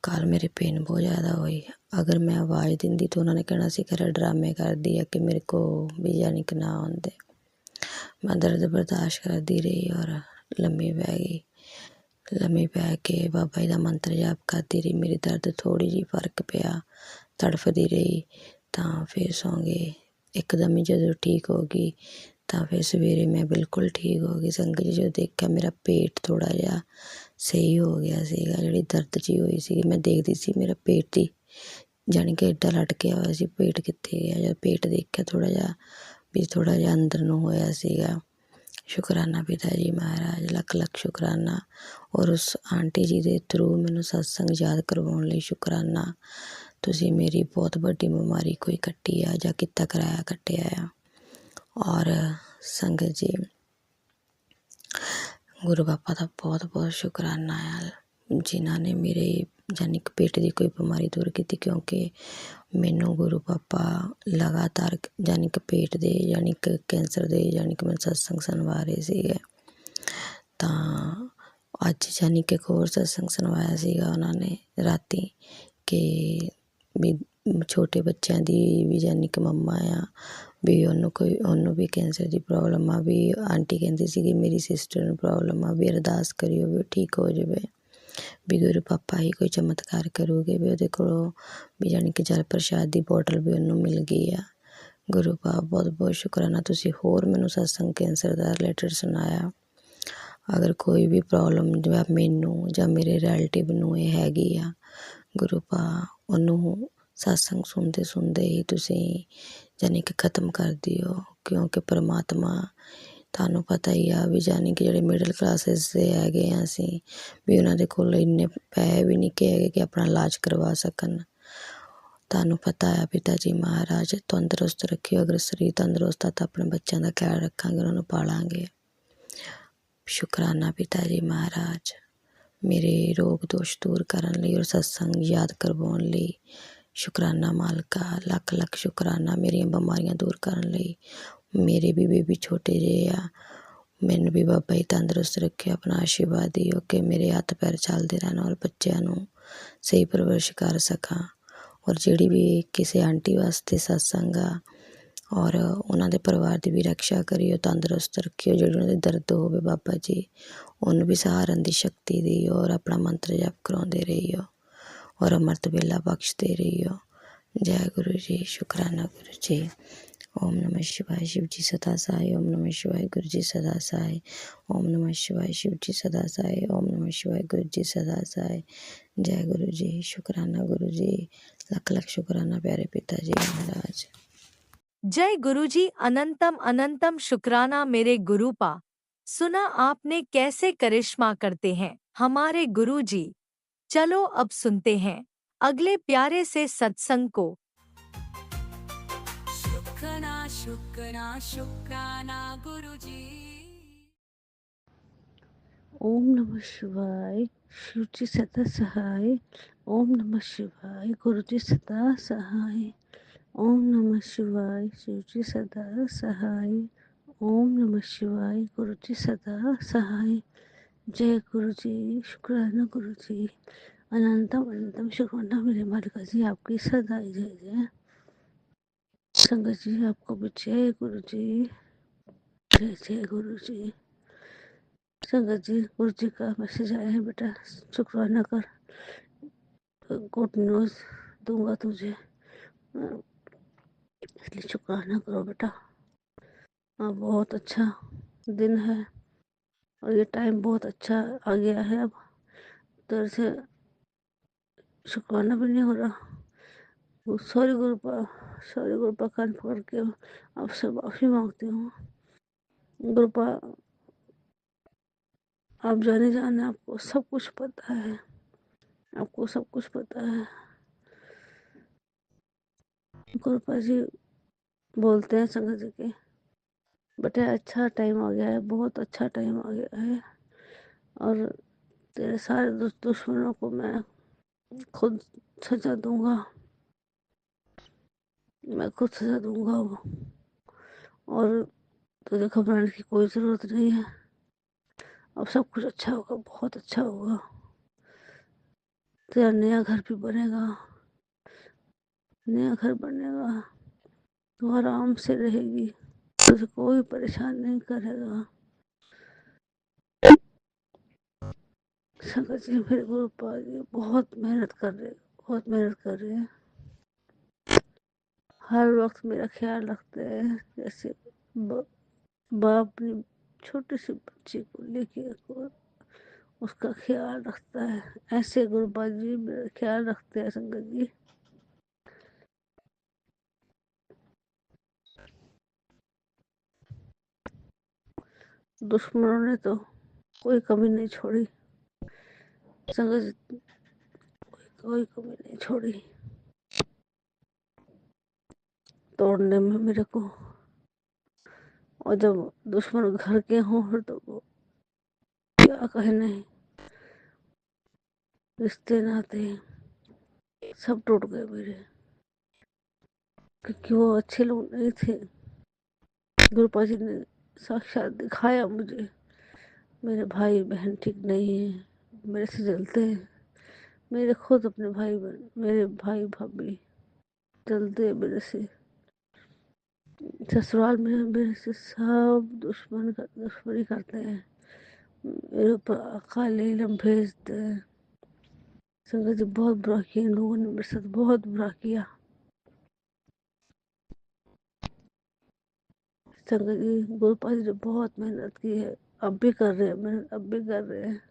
[SPEAKER 3] ਕੱਲ੍ਹ ਮੇਰੇ ਪੇਨ ਬਹੁਤ ਜ਼ਿਆਦਾ ਹੋਈ। ਅਗਰ ਮੈਂ ਆਵਾਜ਼ ਦਿੰਦੀ ਤਾਂ ਉਹਨਾਂ ਨੇ ਕਹਿਣਾ ਸੀ ਕਿ ਡਰਾਮੇ ਕਰਦੀ ਆ ਕਿ ਮੇਰੇ ਕੋ ਵੀ ਜਾਣੀ ਕਿ ਨਾ ਆਉਂਦੇ। मैं दर्द बर्दाश्त करती रही और लम्मी पै गई। लम्मी पै के बाबा जी का मंत्र जाप करती रही। मेरी दर्द थोड़ी जी फर्क पिया, तड़फदी रही तां फिर सौ गई। एकदम ही जो ठीक हो गई ਤਾਂ ਫਿਰ ਸਵੇਰੇ ਮੈਂ ਬਿਲਕੁਲ ਠੀਕ ਹੋ ਗਈ। ਸੰਗਤ ਜੀ ਜਦੋਂ ਦੇਖਿਆ ਮੇਰਾ ਪੇਟ ਥੋੜ੍ਹਾ ਜਿਹਾ ਸਹੀ ਹੋ ਗਿਆ ਸੀਗਾ। ਜਿਹੜੀ ਦਰਦ ਜਿਹੀ ਹੋਈ ਸੀਗੀ ਮੈਂ ਦੇਖਦੀ ਸੀ ਮੇਰਾ ਪੇਟ ਦੀ ਜਾਣੀ ਕਿ ਐਡਾ ਲਟਕਿਆ ਹੋਇਆ ਸੀ, ਪੇਟ ਕਿੱਥੇ ਗਿਆ। ਜਦ ਪੇਟ ਦੇਖਿਆ ਥੋੜ੍ਹਾ ਜਿਹਾ ਅੰਦਰ ਨੂੰ ਹੋਇਆ ਸੀਗਾ। ਸ਼ੁਕਰਾਨਾ ਪਿਤਾ ਜੀ ਮਹਾਰਾਜ, ਲੱਖ ਲੱਖ ਸ਼ੁਕਰਾਨਾ। ਔਰ ਉਸ ਆਂਟੀ ਜੀ ਦੇ ਥਰੂ ਮੈਨੂੰ ਸਤਸੰਗ ਯਾਦ ਕਰਵਾਉਣ ਲਈ ਸ਼ੁਕਰਾਨਾ। ਤੁਸੀਂ ਮੇਰੀ ਬਹੁਤ ਵੱਡੀ ਬਿਮਾਰੀ ਕੋਈ ਕੱਟੀ ਆ ਜਾਂ ਕਿੱਤਾ ਕਰਾਇਆ ਕੱਟਿਆ ਆ। ਔਰ ਸੰਗਤ ਜੀ ਗੁਰੂ ਬਾਬਾ ਦਾ ਬਹੁਤ ਬਹੁਤ ਸ਼ੁਕਰਾਨਾ ਆ ਜਿਨ੍ਹਾਂ ਨੇ ਮੇਰੇ ਯਾਨੀ ਕਿ ਪੇਟ ਦੀ ਕੋਈ ਬਿਮਾਰੀ ਦੂਰ ਕੀਤੀ। ਕਿਉਂਕਿ ਮੈਨੂੰ ਗੁਰੂ ਬਾਬਾ ਲਗਾਤਾਰ ਯਾਨੀ ਕਿ ਪੇਟ ਦੇ ਯਾਨੀ ਕਿ ਕੈਂਸਰ ਦੇ ਯਾਨੀ ਕਿ ਮੈਨੂੰ ਸਤਸੰਗ ਸੁਣਵਾ ਰਹੇ ਸੀਗੇ। ਤਾਂ ਅੱਜ ਯਾਨੀ ਕਿ ਇੱਕ ਹੋਰ ਸਤਸੰਗ ਸੁਣਵਾਇਆ ਸੀਗਾ ਉਹਨਾਂ ਨੇ ਰਾਤੀ ਕਿ ਵੀ ਛੋਟੇ ਬੱਚਿਆਂ ਦੀ ਵੀ ਯਾਨੀ ਕਿ ਮੰਮਾ ਆ ਵੀ ਉਹਨੂੰ ਵੀ ਕੈਂਸਰ ਦੀ ਪ੍ਰੋਬਲਮ ਆ। ਵੀ ਆਂਟੀ ਕਹਿੰਦੀ ਸੀਗੀ ਮੇਰੀ ਸਿਸਟਰ ਨੂੰ ਪ੍ਰੋਬਲਮ ਆ, ਵੀ ਅਰਦਾਸ ਕਰਿਓ ਵੀ ਠੀਕ ਹੋ ਜਾਵੇ, ਵੀ ਗੁਰੂ ਪਾਪਾ ਹੀ ਕੋਈ ਚਮਤਕਾਰ ਕਰੂਗੇ। ਵੀ ਉਹਦੇ ਕੋਲੋਂ ਵੀ ਯਾਨੀ ਕਿ ਜਲ ਪ੍ਰਸ਼ਾਦ ਦੀ ਬੋਟਲ ਵੀ ਉਹਨੂੰ ਮਿਲ ਗਈ ਆ। ਗੁਰੂ ਪਾਪ ਬਹੁਤ ਬਹੁਤ ਸ਼ੁਕਰਾਨਾ। ਤੁਸੀਂ ਹੋਰ ਮੈਨੂੰ ਸਤਸੰਗ ਕੈਂਸਰ ਦਾ ਰਿਲੇਟਡ ਸੁਣਾਇਆ। ਅਗਰ ਕੋਈ ਵੀ ਪ੍ਰੋਬਲਮ ਜਾਂ ਮੈਨੂੰ ਜਾਂ ਮੇਰੇ ਰਿਲੇਟਿਵ ਨੂੰ ਇਹ ਹੈਗੀ ਆ, ਗੁਰੂ ਪਾ ਉਹਨੂੰ ਸਤਸੰਗ ਸੁਣਦੇ ਹੀ ਤੁਸੀਂ ਯਾਨੀ ਕਿ ਖ਼ਤਮ ਕਰ ਦਿਓ। ਕਿਉਂਕਿ ਪਰਮਾਤਮਾ ਤੁਹਾਨੂੰ ਪਤਾ ਹੀ ਆ ਵੀ ਯਾਨੀ ਕਿ ਜਿਹੜੇ ਮਿਡਲ ਕਲਾਸਿਸ ਦੇ ਹੈਗੇ ਆ ਅਸੀਂ ਵੀ ਉਹਨਾਂ ਦੇ ਕੋਲ ਇੰਨੇ ਪੈਸੇ ਵੀ ਨਹੀਂ ਹੈਗੇ ਕਿ ਆਪਣਾ ਇਲਾਜ ਕਰਵਾ ਸਕਣ। ਤੁਹਾਨੂੰ ਪਤਾ ਆ ਪਿਤਾ ਜੀ ਮਹਾਰਾਜ ਤੰਦਰੁਸਤ ਰੱਖਿਓ। ਅਗਰ ਸਰੀਰ ਤੰਦਰੁਸਤ ਆ ਤਾਂ ਆਪਣੇ ਬੱਚਿਆਂ ਦਾ ਖਿਆਲ ਰੱਖਾਂਗੇ, ਉਹਨਾਂ ਨੂੰ ਪਾਲਾਂਗੇ। ਸ਼ੁਕਰਾਨਾ ਪਿਤਾ ਜੀ ਮਹਾਰਾਜ ਮੇਰੇ ਰੋਗ ਦੋਸ਼ ਦੂਰ ਕਰਨ ਲਈ ਔਰ ਸਤਸੰਗ ਯਾਦ ਕਰਵਾਉਣ ਲਈ। ਸ਼ੁਕਰਾਨਾ ਮਾਲਕਾ, ਲੱਖ ਲੱਖ ਸ਼ੁਕਰਾਨਾ ਮੇਰੀਆਂ ਬਿਮਾਰੀਆਂ ਦੂਰ ਕਰਨ ਲਈ। ਮੇਰੇ ਵੀ ਬੇਬੀ ਛੋਟੇ ਜਿਹੇ ਆ, ਮੈਨੂੰ ਵੀ ਬਾਬਾ ਜੀ ਤੰਦਰੁਸਤ ਰੱਖਿਓ, ਆਪਣਾ ਆਸ਼ੀਰਵਾਦ ਦਿਓ ਕਿ ਮੇਰੇ ਹੱਥ ਪੈਰ ਚੱਲਦੇ ਰਹਿਣ ਔਰ ਬੱਚਿਆਂ ਨੂੰ ਸਹੀ ਪਰਵਰਿਸ਼ ਕਰ ਸਕਾਂ। ਔਰ ਜਿਹੜੀ ਵੀ ਕਿਸੇ ਆਂਟੀ ਵਾਸਤੇ ਸਤਸੰਗ ਆ ਔਰ ਉਹਨਾਂ ਦੇ ਪਰਿਵਾਰ ਦੀ ਵੀ ਰਕਸ਼ਾ ਕਰਿਓ, ਤੰਦਰੁਸਤ ਰੱਖਿਓ। ਜਿਹੜੀ ਉਹਨਾਂ ਦੀ ਦਰਦ ਹੋਵੇ ਬਾਬਾ ਜੀ ਉਹਨੂੰ ਵੀ ਸਹਾਰਨ ਦੀ ਸ਼ਕਤੀ ਦਿਓ ਔਰ ਆਪਣਾ ਮੰਤਰ ਜਪ ਕਰਾਉਂਦੇ ਰਹੀਓ ਔਰ ਅੰਮ੍ਰਿਤ ਵੇਲਾ ਬਖਸ਼ਦੇ ਰਹੀਓ। ਜੈ ਗੁਰੂ ਜੀ। ਸ਼ੁਕਰਾਨਾ ਗੁਰੂ ਜੀ। ਓਮ ਨਮः शिवाय शिव जी सदा सहाय। ओम नमः शिवाय गुरु जी सदा सहाय। ओम नमः शिवाय शिव जी सदा सहाय। ओम नमः शिवाय गुरु जी सदा सहाय। जय गुरु जी। शुकराना गुरु जी, लख लख शुकराना प्यारे पिता जी महाराज।
[SPEAKER 1] जय गुरु जी। अनंतम अनंतम शुक्राना मेरे गुरु पा। सुना आपने कैसे करिश्मा करते हैं हमारे गुरु जी। चलो अब सुनते हैं अगले प्यारे से सत्संग को।
[SPEAKER 4] शुक्राना शुक्राना शुक्राना गुरुजी।
[SPEAKER 2] ओम नमः शिवाय शिव जी सदा सहाय। ओम नमः शिवाय गुरु जी सदा सहाय। ओम नमः शिवाय शिव जी सदा सहाय। ओम नमः शिवाय गुरु जी सदा सहाय। जय गुरु जी। शुक्राना गुरु जी। अनंतम अनंतम शुक्राना मेरे मालिका जी, आपकी सदा जय जय। संगत जी आपको भी जय गुरु जी। जय जय गुरु जी। संगत जी गुरु जी का मैसेज आया है, बेटा शुक्राना कर, गुड न्यूज दूंगा तुझे, इसलिए शुक्राना करो बेटा। बहुत अच्छा दिन है और ये टाइम बहुत अच्छा आ गया है। अब तरह से शुक्राना भी नहीं हो रहा। सॉरी गुरुपा कान पकड़ के आपसे माफी मांगती हूँ। गुरुपा आप जाने आपको सब कुछ पता है, आपको सब कुछ पता है। गुरुपा जी बोलते हैं संगत जी के, बेटे अच्छा टाइम आ गया है, बहुत अच्छा टाइम आ गया है और तेरे सारे दुश्मनों को मैं खुद सजा दूंगा, मैं खुद सजा दूंगा और तुझे घबराने की कोई ज़रूरत नहीं है। अब सब कुछ अच्छा होगा, बहुत अच्छा होगा। तेरा नया घर भी बनेगा, नया घर बनेगा, तू आराम से रहेगी,
[SPEAKER 5] तुझे कोई परेशान नहीं करेगा। संगत जी मेरे गुरुपाल जी बहुत मेहनत कर रहे, बहुत मेहनत कर रहे हैं। हर वक्त मेरा ख्याल रखते हैं, जैसे बाप ने छोटी सी बच्ची को लेके उसका ख्याल रखता है, ऐसे गुरुपाल जी मेरा ख्याल रखते हैं। संगत जी दुश्मनों ने तो कोई कमी नहीं छोड़ी, संगत जी कोई कमी नहीं छोड़ी तोड़ने में मेरे को। और जब दुश्मन घर के हों तो वो क्या कहे, नहीं रिश्ते नाते सब टूट गए मेरे, क्योंकि वो अच्छे लोग नहीं थे। गुरुपा जी ने साक्षात दिखाया मुझे, मेरे भाई बहन ठीक नहीं है, मेरे से जलते हैं। मेरे खुद अपने भाई बहन, मेरे भाई भाभी जलते हैं मेरे से। ससुराल में मेरे से सब दुश्मनी करते हैं, मेरे ऊपर काले इलम भेजते हैं। संगत जी बहुत बुरा किया इन लोगों ने, मेरे साथ बहुत बुरा किया। संगत जी गुरुपा जी ने बहुत मेहनत की है, अब भी कर रहे हैं, मेहनत अब भी कर रहे हैं।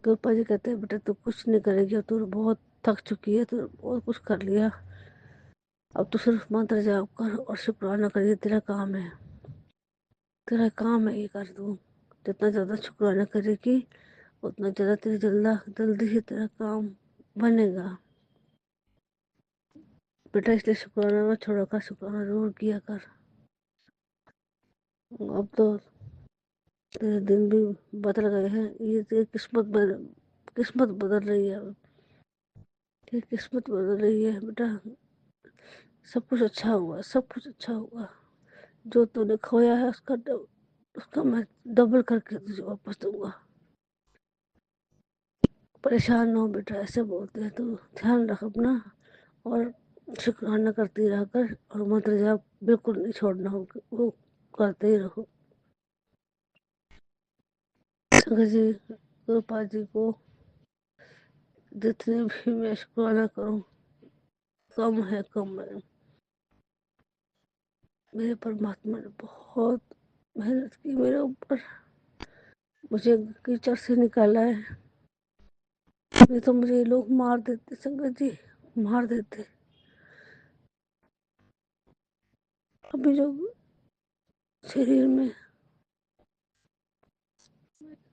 [SPEAKER 5] गुरुपा जी कहते हैं बेटा तू कुछ नहीं करेगी, तू बहुत थक चुकी है, तू बहुत कुछ कर लिया, अब तू सिर्फ मंत्र जाप कर और शुक्राना कर, ये तेरा काम है, तेरा काम है ये कर। तू जितना ज़्यादा शुक्राना करेगी उतना ज़्यादा तेरी जल्दी ही तेरा काम बनेगा बेटा, इसलिए शुक्राना मत छोड़ा कर, शुक्राना जरूर किया कर। अब तो तेरे दिन भी बदल गए हैं, ये तेरी किस्मत बदल रही है, तेरी किस्मत बदल रही है बेटा। सब कुछ अच्छा हुआ, सब कुछ अच्छा हुआ। जो तूने खोया है उसका मैं डबल करके तुझे वापस दूंगा। परेशान ना हो बेटा, ऐसे बोलते हैं। तो ध्यान रख अपना और शुक्राना करती रह कर, और मंत्र जाप बिल्कुल नहीं छोड़ना हो, वो करते ही रहो। संगत जी गुरुपाल जी को जितने भी मैं शुक्राना करूं कम है, कम है। मेरे परमात्मा ने बहुत मेहनत की मेरे ऊपर, मुझे कीचड़ से निकाला है, नहीं तो मुझे ये लोग मार देते, संगत जी मार देते। अभी जो शरीर में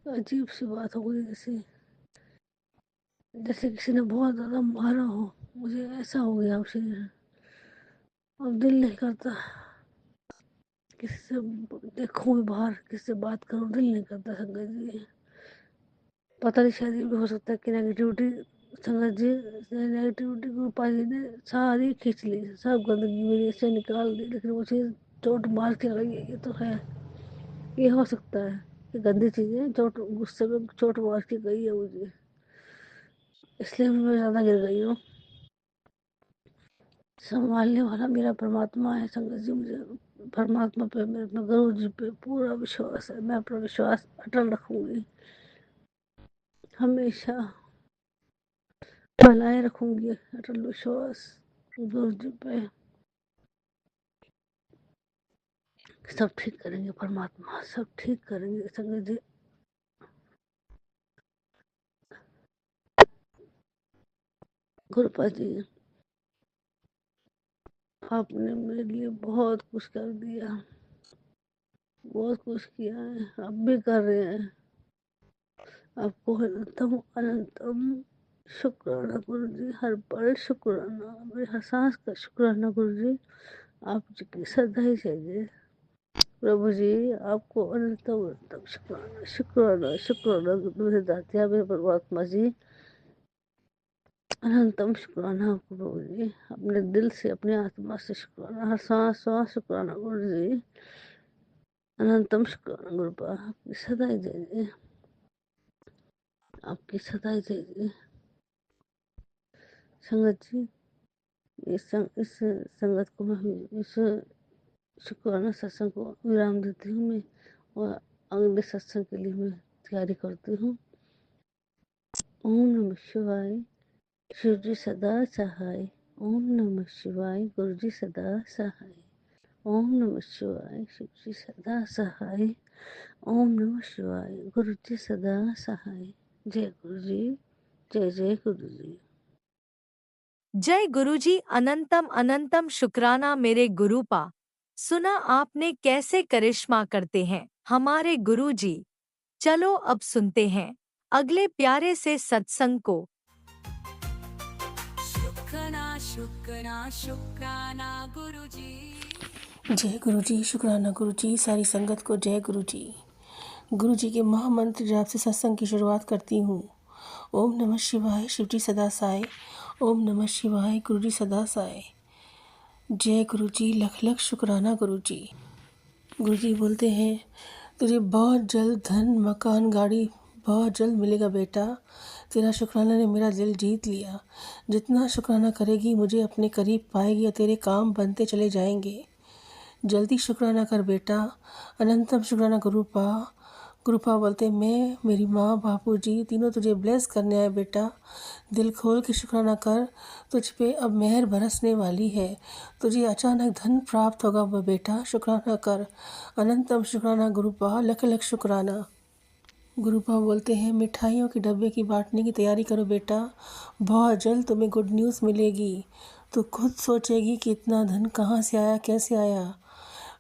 [SPEAKER 5] अजीब सी बात हो गई, जैसे जैसे किसी ने बहुत ज्यादा मारा हो, मुझे ऐसा हो गया अब शरीर। अब दिल नहीं करता किसी से देखूं बाहर, किसी से बात करूं, दिल नहीं करता संगत जी। पता नहीं शायद ये भी हो सकता है कि नेगेटिविटी, संगत जी नेगेटिविटी गोपाल जी ने सारी खींच ली, सब गंदगी मेरे से निकाल दी, लेकिन वो चीज़ चोट मार के गई है, ये तो है। ये हो सकता है कि गंदी चीज़ें चोट, गुस्से में चोट मार के गई है मुझे, इसलिए मैं ज़्यादा गिर गई हूँ। संभालने वाला मेरा परमात्मा है संगत जी, मुझे परमात्मा पे, मेरे अपने गुरु जी पे पूरा विश्वास है। मैं अपना विश्वास अटल रखूंगी, हमेशा बनाए रखूंगी अटल विश्वास गुरु जी पे। सब ठीक करेंगे परमात्मा, सब ठीक करेंगे संगत जी। गुरुपा जी आपने मेरे लिए बहुत कुछ कर दिया, बहुत कुछ किया है, अब भी कर रहे हैं। आपको अनंतम अनंतम शुक्राना गुरु जी, हर पल शुक्राना, मेरे हर सांस का शुक्राना गुरु जी। आप जी की सदा ही चाहिए प्रभु जी, आपको अनंतम अनंतम शुक्राना शुक्राना शुक्राना मेरे दातिया, मेरे परमात्मा जी, अनंतम शुक्राना आपको प्रभु जी। अपने दिल से, अपनी आत्मा से शुक्राना, हर सांस सांस शुक्राना गुरु जी, अनंतम शुक्राना गुरुपा। आपकी सदा ही जय, आपकी सदा ही जय। संगत जी इस संगत को मैं, इस शुक्राना सत्संग को विराम देती हूँ मैं और अगले सत्संग के लिए मैं तैयारी करती हूँ। ओम नमः शिवाय। शिव जी सदा सहाय। ओम नमः शिवाय। गुरु जी सदा सहाय। ओम नमः शिवाय। शिव जी सदा सहाय। ओम नमः शिवाय। गुरु जी सदा सहाय। जय गुरु जी। जय जय गुरु जी।
[SPEAKER 1] जय गुरुजी। अनंतम अनंतम शुक्राना मेरे गुरुपा। सुना आपने कैसे करिश्मा करते हैं हमारे गुरुजी। चलो अब सुनते हैं अगले प्यारे से सत्संग को।
[SPEAKER 4] शुक्राना शुक्राना शुक्राना गुरुजी।
[SPEAKER 6] जय गुरु जी। शुक्राना गुरु जी। सारी संगत को जय गुरु जी। गुरु जी के महामंत्र जाप से सत्संग की शुरुआत करती हूँ। ओम नमः शिवाय। शिव जी सदा साय। ओम नमः शिवाय। गुरु जी सदा साय। जय गुरु जी। लख लख शुक्राना गुरु जी। गुरु जी बोलते हैं, तुझे बहुत जल्द धन मकान गाड़ी बहुत जल्द मिलेगा बेटा। तेरा शुक्राना ने मेरा दिल जीत लिया। जितना शुक्राना करेगी मुझे अपने करीब पाएगी और तेरे काम बनते चले जाएंगे। जल्दी शुक्राना कर बेटा। अनंतम शुक्राना गुरुपा। गुरुपा बोलते, मैं मेरी माँ बापू जी तीनों तुझे ब्लेस करने आए बेटा। दिल खोल के शुक्राना कर। तुझ पे अब मेहर बरसने वाली है। तुझे अचानक धन प्राप्त होगा वह बेटा। शुक्राना कर। अनंतम शुक्राना गुरुपा। लख लख शुक्राना। गुरुपा बोलते हैं, मिठाइयों के डब्बे की बांटने की तैयारी करो बेटा। बहुत जल्द तुम्हें गुड न्यूज़ मिलेगी। तो खुद सोचेगी कि इतना धन कहाँ से आया, कैसे आया।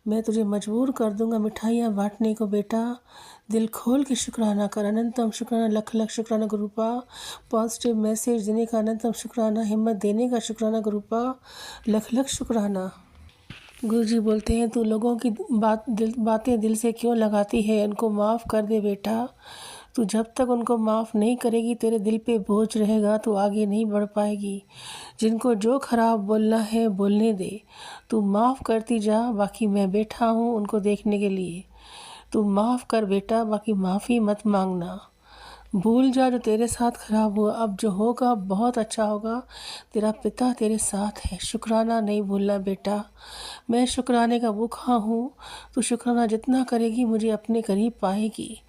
[SPEAKER 6] मैं तुझे मजबूर कर दूंगा मिठाइयाँ बांटने को बेटा। दिल खोल के शुक्राना कर। अनंतम शुक्राना। लख लख शुक्राना गुरुपा। पॉजिटिव मैसेज देने का अनंतम शुक्राना। हिम्मत देने का शुक्राना गुरुपा। लख लख शुक्राना। गुरु जी बोलते हैं, तू लोगों की बातें दिल से क्यों लगाती है। उनको माफ़ कर दे बेटा। तू जब तक उनको माफ़ नहीं करेगी तेरे दिल पे बोझ रहेगा, तो आगे नहीं बढ़ पाएगी। जिनको जो खराब बोलना है बोलने दे। तू माफ़ करती जा, बाकी मैं बैठा हूँ उनको देखने के लिए। तू माफ़ कर बेटा, बाकी माफ़ी मत मांगना। भूल जा जो तेरे साथ खराब हुआ। अब जो होगा बहुत अच्छा होगा। तेरा पिता तेरे साथ है। शुक्राना नहीं भूलना बेटा। मैं शुक्राने का भूखा हूँ। तू शुक्राना जितना करेगी मुझे अपने करीब पाएगी।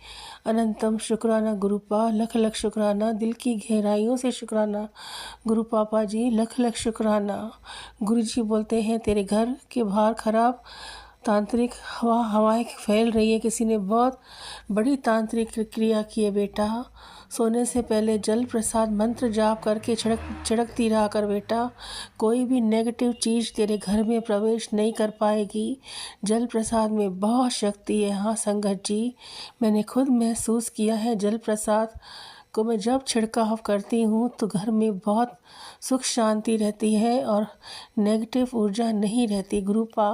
[SPEAKER 6] अनंतम शुक्राना गुरुपा। लख लख शुक्राना। दिल की गहराइयों से शुक्राना गुरु पापा जी। लख लख शुक्राना। गुरु जी बोलते हैं, तेरे घर के बाहर खराब तांत्रिक हवाएं फैल रही है। किसी ने बहुत बड़ी तांत्रिक क्रिया की है बेटा। सोने से पहले जल प्रसाद मंत्र जाप करके छिड़कती रहा कर बेटा। कोई भी नेगेटिव चीज़ तेरे घर में प्रवेश नहीं कर पाएगी। जल प्रसाद में बहुत शक्ति है। हाँ संगत जी, मैंने खुद महसूस किया है। जल प्रसाद को मैं जब छिड़काव करती हूँ तो घर में बहुत सुख शांति रहती है और नेगेटिव ऊर्जा नहीं रहती। गुरुपा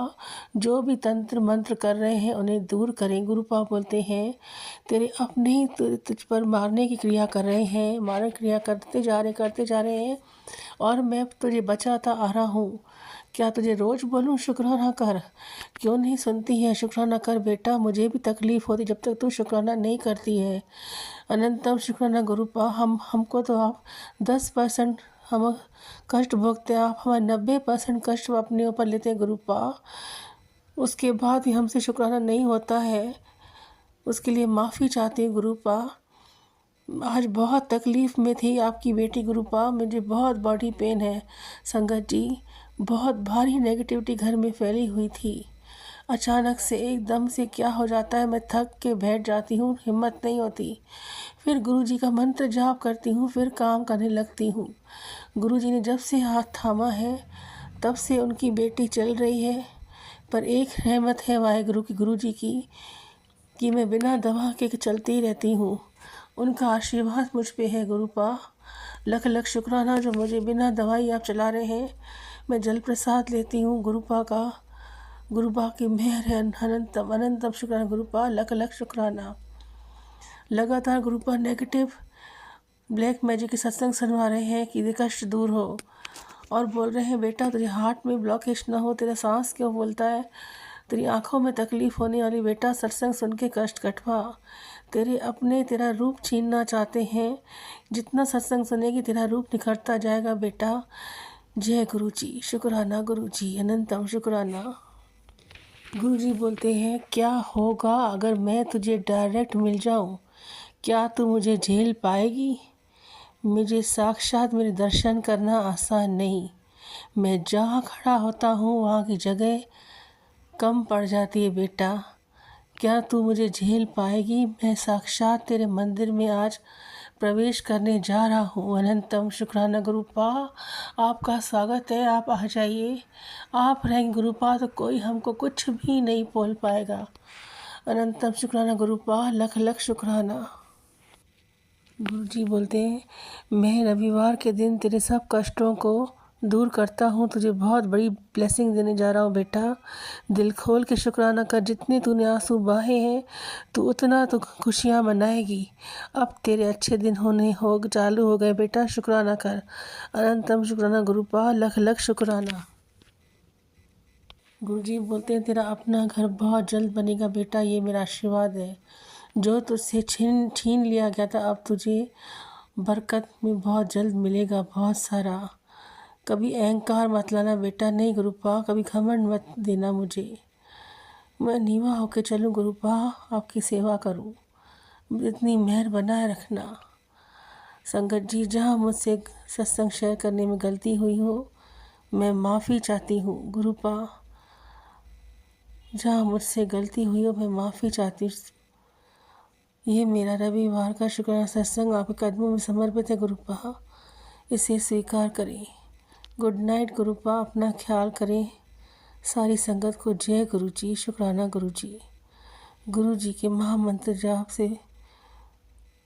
[SPEAKER 6] जो भी तंत्र मंत्र कर रहे हैं उन्हें दूर करें। गुरुपा बोलते हैं, तेरे अपने ही तुझ पर मारने की क्रिया कर रहे हैं। मारने की क्रिया करते जा रहे हैं और मैं तुझे बचाता आ रहा हूँ। क्या तुझे रोज़ बोलूँ शुक्राना कर? क्यों नहीं सुनती है? शुक्राना कर बेटा। मुझे भी तकलीफ़ होती जब तक तू शुक्राना नहीं करती है। अनंतम शुक्राना गुरुपा। हमको तो आप 10% हम कष्ट भोगते हैं, आप हमारे 90% कष्ट अपने ऊपर लेते हैं गुरुपा। उसके बाद भी हमसे शुक्राना नहीं होता है। उसके लिए माफ़ी चाहती हूँ गुरुपा। आज बहुत तकलीफ़ में थी आपकी बेटी गुरुपा। मुझे बहुत बॉडी पेन है संगत जी। बहुत भारी नेगेटिविटी घर में फैली हुई थी। अचानक से एकदम से क्या हो जाता है, मैं थक के बैठ जाती हूँ, हिम्मत नहीं होती। फिर गुरुजी का मंत्र जाप करती हूँ, फिर काम करने लगती हूँ। गुरुजी ने जब से हाथ थामा है तब से उनकी बेटी चल रही है। पर एक रहमत है वाहेगुरु की, गुरुजी की, कि मैं बिना दवा के चलती रहती हूँ। उनका आशीर्वाद मुझ पे है गुरुपा। लख लख शुक्राना जो मुझे बिना दवाई आप चला रहे हैं। मैं जल प्रसाद लेती हूँ गुरुपा का। गुरुपा की मेहर है। अनंतम अनंतम शुक्राना गुरुपा। लख लख शुक्राना। लगातार गुरुपा नेगेटिव ब्लैक मैजिक के सत्संग सुनवा रहे हैं कि कष्ट दूर हो और बोल रहे हैं, बेटा तुझे हार्ट में ब्लॉकेज ना हो। तेरा सांस क्यों बोलता है, तेरी आंखों में तकलीफ़ होने वाली बेटा। सत्संग सुन के कष्ट कटवा। तेरे अपने तेरा रूप छीनना चाहते हैं। जितना सत्संग सुनेगी तेरा रूप निखरता जाएगा बेटा। जय गुरु जी। शुक्राना गुरु जी। अनंतम शुक्राना। गुरुजी बोलते हैं, क्या होगा अगर मैं तुझे डायरेक्ट मिल जाऊं? क्या तू मुझे झेल पाएगी? मुझे साक्षात मेरे दर्शन करना आसान नहीं। मैं जहाँ खड़ा होता हूँ वहाँ की जगह कम पड़ जाती है बेटा। क्या तू मुझे झेल पाएगी? मैं साक्षात तेरे मंदिर में आज प्रवेश करने जा रहा हूँ। अनंतम शुक्राना गुरुपा, आपका स्वागत है, आप आ जाइए। आप रहेंगे गुरुपा तो कोई हमको कुछ भी नहीं बोल पाएगा। अनंतम शुक्राना गुरुपा, लख लख शुक्राना। गुरुजी बोलते हैं, मैं रविवार के दिन तेरे सब कष्टों को दूर करता हूँ। तुझे बहुत बड़ी ब्लेसिंग देने जा रहा हूँ बेटा। दिल खोल के शुक्राना कर। जितने तूने आंसू बहाए हैं तू उतना तो खुशियाँ मनाएगी। अब तेरे अच्छे दिन होने हो चालू हो गए बेटा, शुक्राना कर। अनंतम शुक्राना गुरुपा, लख लख शुक्राना। गुरुजी बोलते हैं, तेरा अपना घर बहुत जल्द बनेगा बेटा, ये मेरा आशीर्वाद है। जो तुझसे छीन छीन लिया गया था अब तुझे बरकत में बहुत जल्द मिलेगा, बहुत सारा। कभी अहंकार मत लाना बेटा, नहीं गुरुपा, कभी घमंड मत देना मुझे। मैं नीवा होके चलूँ गुरुपा, आपकी सेवा करूँ। इतनी मेहर बनाए रखना। संगत जी, जहाँ मुझसे सत्संग शेयर करने में गलती हुई हो मैं माफ़ी चाहती हूँ गुरुपा। जहाँ मुझसे गलती हुई हो मैं माफ़ी चाहती हूँ। ये मेरा रविवार का शुक्राना सत्संग आपके कदमों में समर्पित है गुरुपा, इसे स्वीकार करें। गुड नाइट गुरुपा, अपना ख्याल करें। सारी संगत को जय गुरु जी, शुक्राना गुरु जी। गुरु जी के महामंत्र जाप से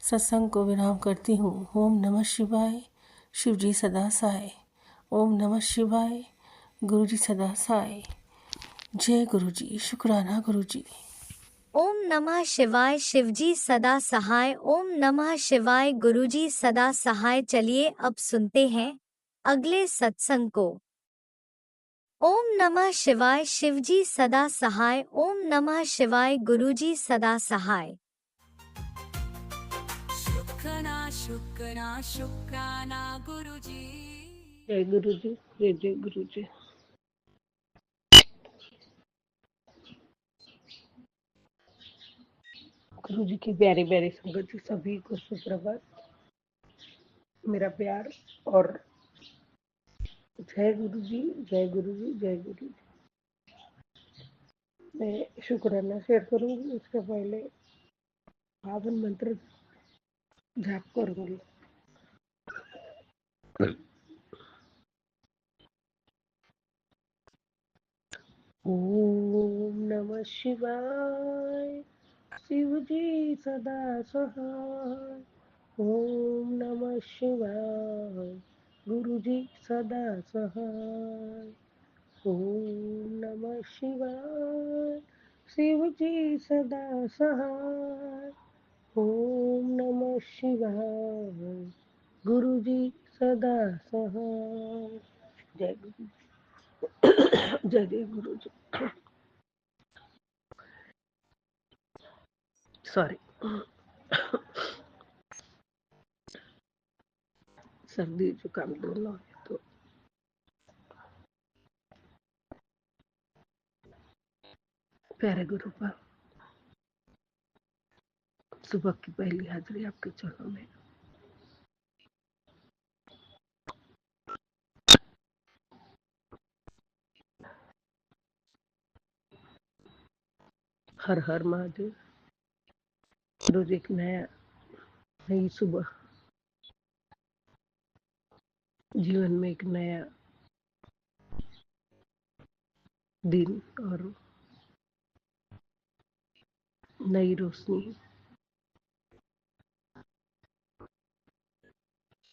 [SPEAKER 6] सत्संग को विराम करती हूँ। ओम नमः शिवाय, शिव जी सदा सहाय। ओम नमः शिवाय, गुरु जी सदा सहाय। जय गुरु जी, शुक्राना गुरु जी।
[SPEAKER 1] ओम नमः शिवाय, शिवजी सदा सहाय। ओम नमः शिवाय, गुरुजी सदा सहाय। चलिए अब सुनते हैं अगले सत्संग को। ओम नमः शिवाय, शिवजी सदा सहाय। ओम नमः शिवाय, गुरुजी सदा सहाय।
[SPEAKER 4] शुक्राना शुक्राना शुक्राना गुरुजी।
[SPEAKER 6] जय गुरु जी, जय जय गुरु जी। गुरु जी की प्यारी प्यारी संगत जी, सभी को सुप्रभात, मेरा प्यार और जय गुरु जी, जय गुरु जी, जय गुरु जी। मैं शुक्राना शेयर करूंगी, उसके पहले पावन मंत्र जाप करूंगी। ओम नमः शिवाय, शिव जी सदा सहाय। ओम नमः शिवाय, गुरु जी सदा सहाय। ओम नमः शिवाय, शिव जी सदा सहाय। ओम नमः शिवाय, गुरु जी सदा सहाय। जय गुरु, जय जय गुरु जी। सॉरी, सर्दी जुकाम दोनों है तो प्यारे गुरु पर सुबह की पहली हाजिरी आपके चरणों में। हर हर महादेव। रोज एक नई सुबह, जीवन में एक नया दिन और नई रोशनी,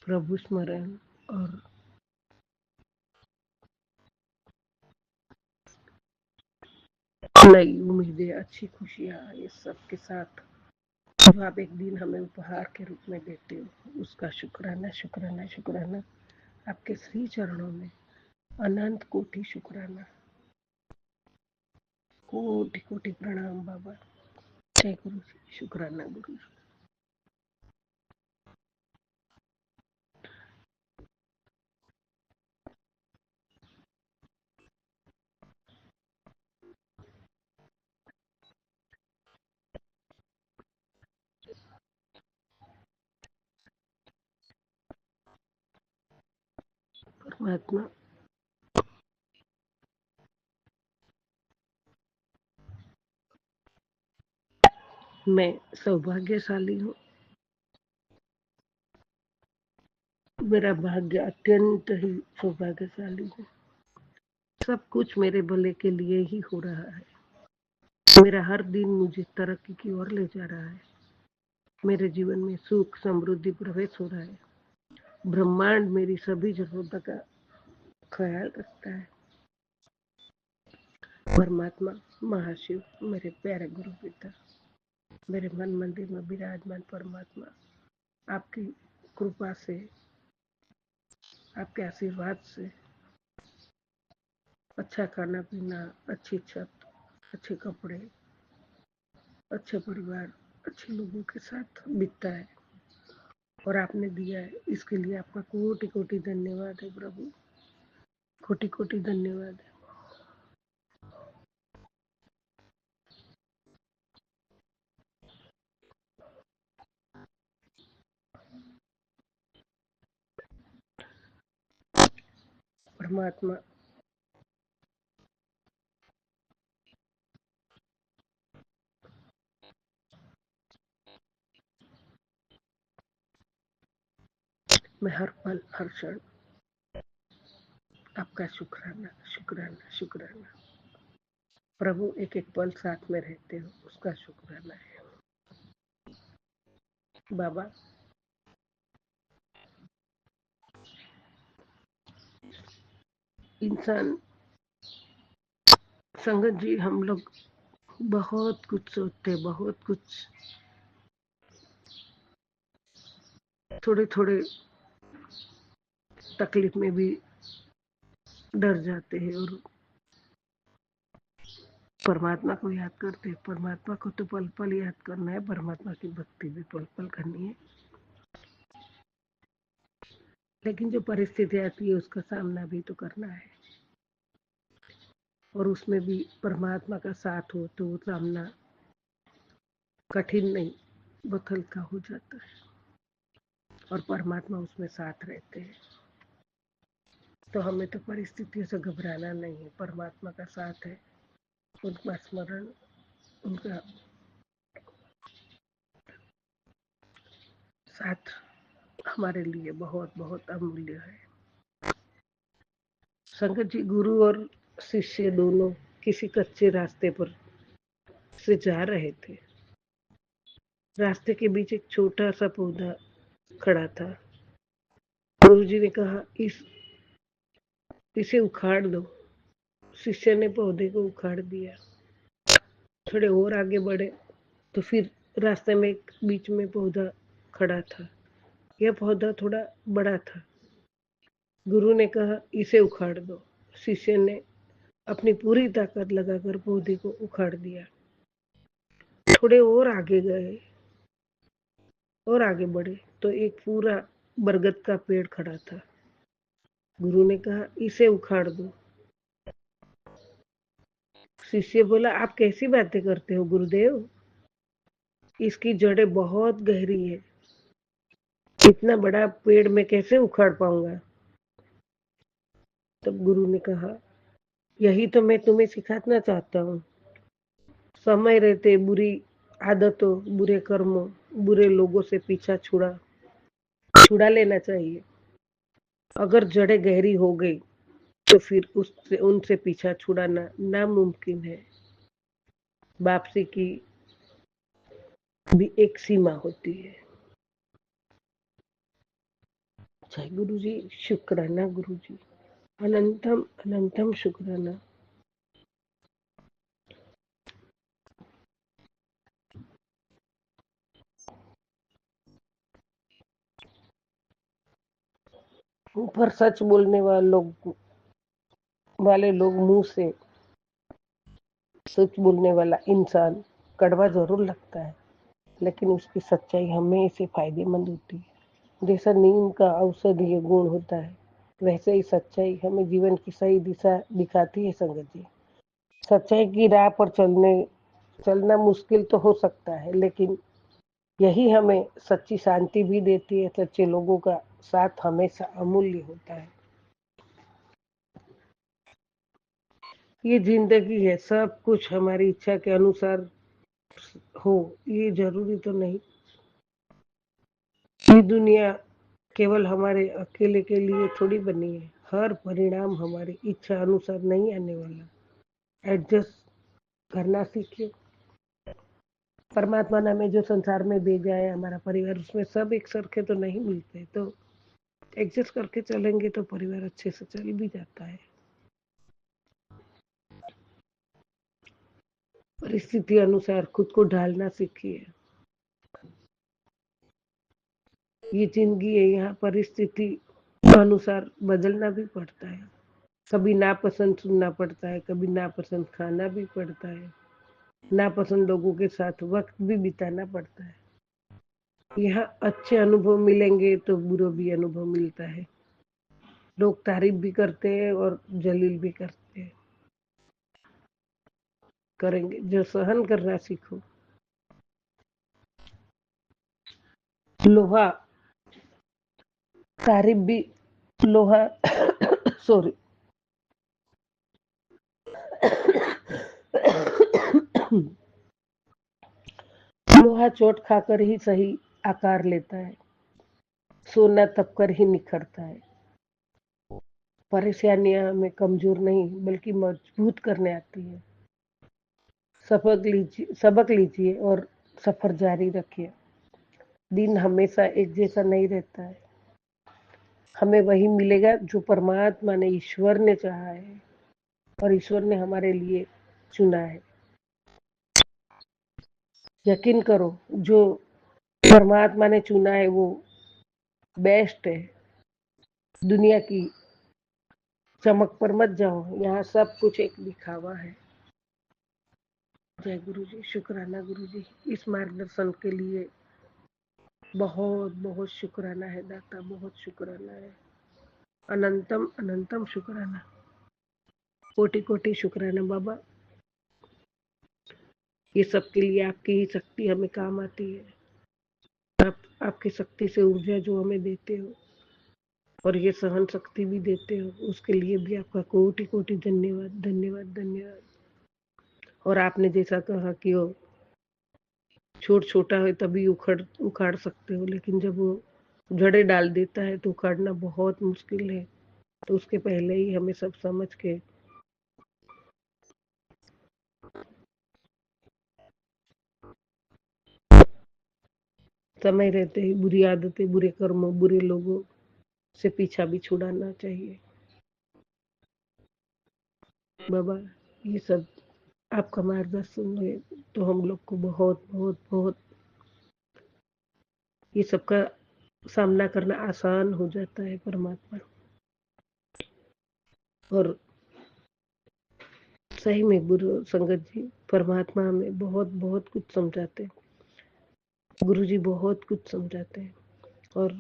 [SPEAKER 6] प्रभु स्मरण और नई उम्मीदें, अच्छी खुशियाँ, ये सब के साथ जो आप एक दिन हमें उपहार के रूप में देते हो, उसका शुक्राना शुक्राना शुक्राना। आपके श्री चरणों में अनंत कोटि शुक्राना, कोटि कोटि प्रणाम बाबा। जय गुरु जी, शुक्राना गुरु जी।
[SPEAKER 7] परमात्मा मैं सौभाग्यशाली हूँ। मेरा भाग्य अत्यंत ही सौभाग्यशाली है। सब कुछ मेरे भले के लिए ही हो रहा है। मेरा हर दिन मुझे तरक्की की ओर ले जा रहा है। मेरे जीवन में सुख समृद्धि प्रवेश हो रहा है। ब्रह्मांड मेरी सभी जरूरतों का ख्याल रखता है। परमात्मा महाशिव, मेरे प्यारे गुरु पिता, मेरे मन मंदिर में विराजमान परमात्मा, आपकी कृपा से, आपके आशीर्वाद से अच्छा खाना पीना, अच्छी छत, अच्छे कपड़े, अच्छे परिवार, अच्छे लोगों के साथ बीतता है और आपने दिया है। इसके लिए आपका कोटि कोटि धन्यवाद है प्रभु, कोटि कोटि धन्यवाद है। परमात्मा मैं हर पल हर क्षण आपका शुक्राना शुक्राना शुक्राना। प्रभु एक एक पल साथ में रहते हो, उसका शुक्राना है। बाबा इंसान संगत जी, हम लोग बहुत कुछ सोचते, बहुत कुछ थोड़े थोड़े तकलीफ में भी डर जाते हैं और परमात्मा को याद करते हैं। परमात्मा को तो पल पल याद करना है, परमात्मा की भक्ति भी पल पल करनी है। लेकिन जो परिस्थिति आती है उसका सामना भी तो करना है और उसमें भी परमात्मा का साथ हो तो वो सामना कठिन नहीं, बहुत हल्का हो जाता है और परमात्मा उसमें साथ रहते हैं। तो हमें तो परिस्थितियों से घबराना नहीं है, परमात्मा का साथ है, उनका स्मरण, उनका साथ हमारे लिए बहुत बहुत अमूल्य है। संगत जी, गुरु और शिष्य दोनों किसी कच्चे रास्ते पर से जा रहे थे। रास्ते के बीच एक छोटा सा पौधा खड़ा था। गुरु जी ने कहा, इसे उखाड़ दो। शिष्य ने पौधे को उखाड़ दिया। थोड़े और आगे बढ़े तो फिर रास्ते में एक बीच में पौधा खड़ा था। यह पौधा थोड़ा बड़ा था। गुरु ने कहा, इसे उखाड़ दो। शिष्य ने अपनी पूरी ताकत लगाकर पौधे को उखाड़ दिया। थोड़े और आगे गए और आगे बढ़े तो एक पूरा बरगद का पेड़ खड़ा था। गुरु ने कहा, इसे उखाड़ दो। शिष्य बोला, आप कैसी बातें करते हो गुरुदेव, इसकी जड़ें बहुत गहरी है, इतना बड़ा पेड़ मैं कैसे उखाड़ पाऊंगा। तब गुरु ने कहा, यही तो मैं तुम्हें सिखाना चाहता हूँ। समय रहते बुरी आदतों, बुरे कर्मों, बुरे लोगों से पीछा छुड़ा लेना चाहिए। अगर जड़ें गहरी हो गई तो फिर उनसे पीछा छुड़ाना नामुमकिन है। वापसी की भी एक सीमा होती है। जय गुरु जी, शुक्राना गुरु जी, अनंतम अनंतम शुक्राना। पर सच बोलने वाले लोग मुंह से सच बोलने वाला इंसान कड़वा जरूर लगता है, लेकिन उसकी सच्चाई हमेशा फायदेमंद होती है। जैसा नीम का औषधीय गुण होता है, वैसे ही सच्चाई हमें जीवन की सही दिशा दिखाती है। संगत जी, सच्चाई की राह पर चलना मुश्किल तो हो सकता है, लेकिन यही हमें सच्ची शांति भी देती है। सच्चे लोगों का साथ हमेशा अमूल्य होता है। ये जिंदगी है, सब कुछ हमारी इच्छा के अनुसार हो ये जरूरी तो नहीं। ये दुनिया केवल हमारे अकेले के लिए थोड़ी बनी है। हर परिणाम हमारी इच्छा अनुसार नहीं आने वाला। एडजस्ट करना सीखिए। परमात्मा ने हमें जो संसार में भेजा है, हमारा परिवार, उसमें सब एक सरखे तो नहीं मिलते, तो एडजस्ट करके चलेंगे तो परिवार अच्छे से चल भी जाता है। परिस्थिति अनुसार खुद को ढालना सीखिए। ये जिंदगी है, यहाँ परिस्थिति अनुसार बदलना भी पड़ता है। कभी नापसंद सुनना पड़ता है, कभी नापसंद खाना भी पड़ता है, नापसंद लोगों के साथ वक्त भी बिताना पड़ता है। यहाँ अच्छे अनुभव मिलेंगे तो बुरा भी अनुभव मिलता है। लोग तारीफ भी करते हैं और जलील भी करते हैं। करेंगे जो सहन करना सीखो। लोहा तारीफ भी लोहा सॉरी लोहा चोट खाकर ही सही आकार लेता है, सोना तपकर ही निखरता है। परेशानियां हमें कमजोर नहीं बल्कि मजबूत करने आती है। सबक लीजिए और सफर जारी रखिए। दिन हमेशा एक जैसा नहीं रहता है। हमें वही मिलेगा जो परमात्मा ने, ईश्वर ने चाहा है और ईश्वर ने हमारे लिए चुना है। यकीन करो, जो परमात्मा ने चुना है वो बेस्ट है। दुनिया की चमक पर मत जाओ, यहाँ सब कुछ एक दिखावा है। जय गुरु जी, शुक्राना गुरु जी, इस मार्गदर्शन के लिए बहुत बहुत शुक्राना है दाता, बहुत शुक्राना है। अनंतम अनंतम शुक्राना, कोटि कोटि शुक्राना बाबा। ये सब के लिए आपकी ही शक्ति हमें काम आती है। आपकी शक्ति से ऊर्जा जो हमें देते हो और ये सहन शक्ति भी देते हो, उसके लिए भी आपका कोटि कोटि धन्यवाद धन्यवाद धन्यवाद। और आपने जैसा कहा कि वो छोटा है तभी उखाड़ सकते हो, लेकिन जब वो जड़ें डाल देता है तो उखाड़ना बहुत मुश्किल है। तो उसके पहले ही हमें सब समझ के समय रहते ही बुरी आदतें, बुरे कर्मों, बुरे लोगों से पीछा भी छुड़ाना चाहिए। बाबा ये सब आपका मार्गदर्शन है तो हम लोग को बहुत बहुत बहुत ये सब का सामना करना आसान हो जाता है परमात्मा। और सही में गुरु संगत जी, परमात्मा हमें बहुत बहुत कुछ समझाते हैं। गुरु जी बहुत कुछ समझाते हैं और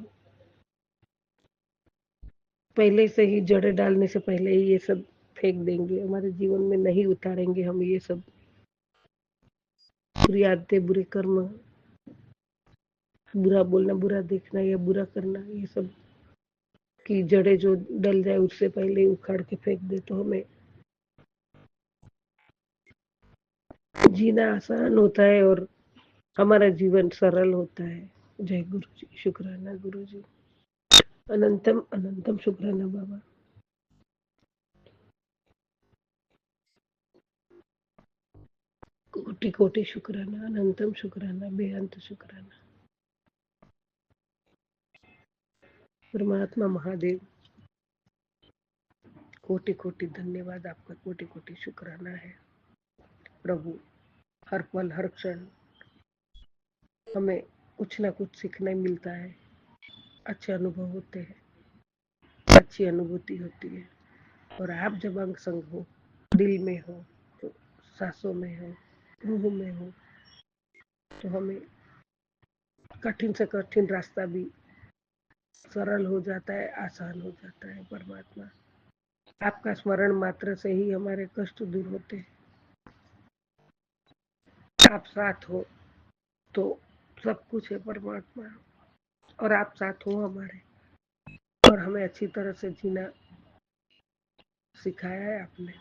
[SPEAKER 7] पहले से ही जड़ें डालने से पहले ही ये सब फेंक देंगे, हमारे जीवन में नहीं उतारेंगे हम ये सब बुरी आदतें, बुरे कर्म, बुरा बोलना, बुरा देखना या बुरा करना, ये सब की जड़ें जो डल जाए उससे पहले उखाड़ के फेंक दे तो हमें जीना आसान होता है और हमारा जीवन सरल होता है। जय गुरु जी, शुक्राना गुरु जी, अनंतम अनंतम शुक्राना बाबा। कोटि कोटि शुक्राना, अनंतम शुक्राना, बेअंत शुक्राना। परमात्मा महादेव कोटि कोटि धन्यवाद, आपका कोटि कोटि शुक्राना है। प्रभु हर पल हर क्षण हमें कुछ ना कुछ सीखने मिलता है, अच्छे अनुभव होते हैं, अच्छी अनुभूति होती है। और आप जब अंग संग हो, दिल में हो, तो सांसों में हो, रूह में हो, तो हमें कठिन से कठिन रास्ता भी सरल हो जाता है, आसान हो जाता है। परमात्मा आपका स्मरण मात्र से ही हमारे कष्ट दूर होते हैं। आप साथ हो तो सब कुछ है परमात्मा, और आप साथ हो हमारे, और हमें अच्छी तरह से जीना सिखाया है आपने।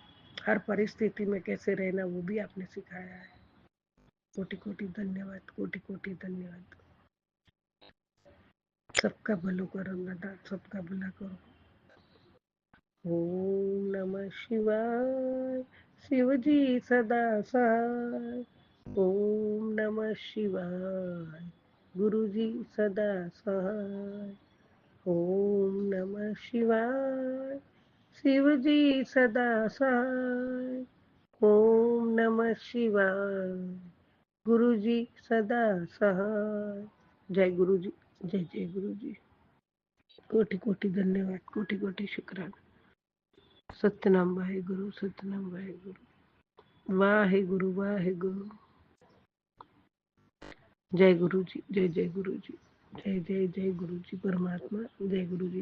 [SPEAKER 7] हर परिस्थिति में कैसे रहना वो भी आपने सिखाया है। कोटि कोटि धन्यवाद, कोटि कोटि धन्यवाद। सबका भलो करो दादा, सबका भला करो। ओम नमः शिवाय, शिव जी सदा सहाय। ओम नमः शिवाय, गुरु जी सदा सहाय। ओम नमः शिवाय, शिव जी सदा सहाय। ओम नमः शिवाय, गुरु जी सदा सहाय। जय गुरु जी, जय जय गुरु जी। कोटि कोटि धन्यवाद, कोटि कोटि शुक्राना। सतनाम वाहेगुरु, सतनाम वाहेगुरु, वाहेगुरु वाहेगुरु। जय गुरु जी, जय जय गुरु जी, जय जय जय गुरु जी परमात्मा, जय गुरु जी।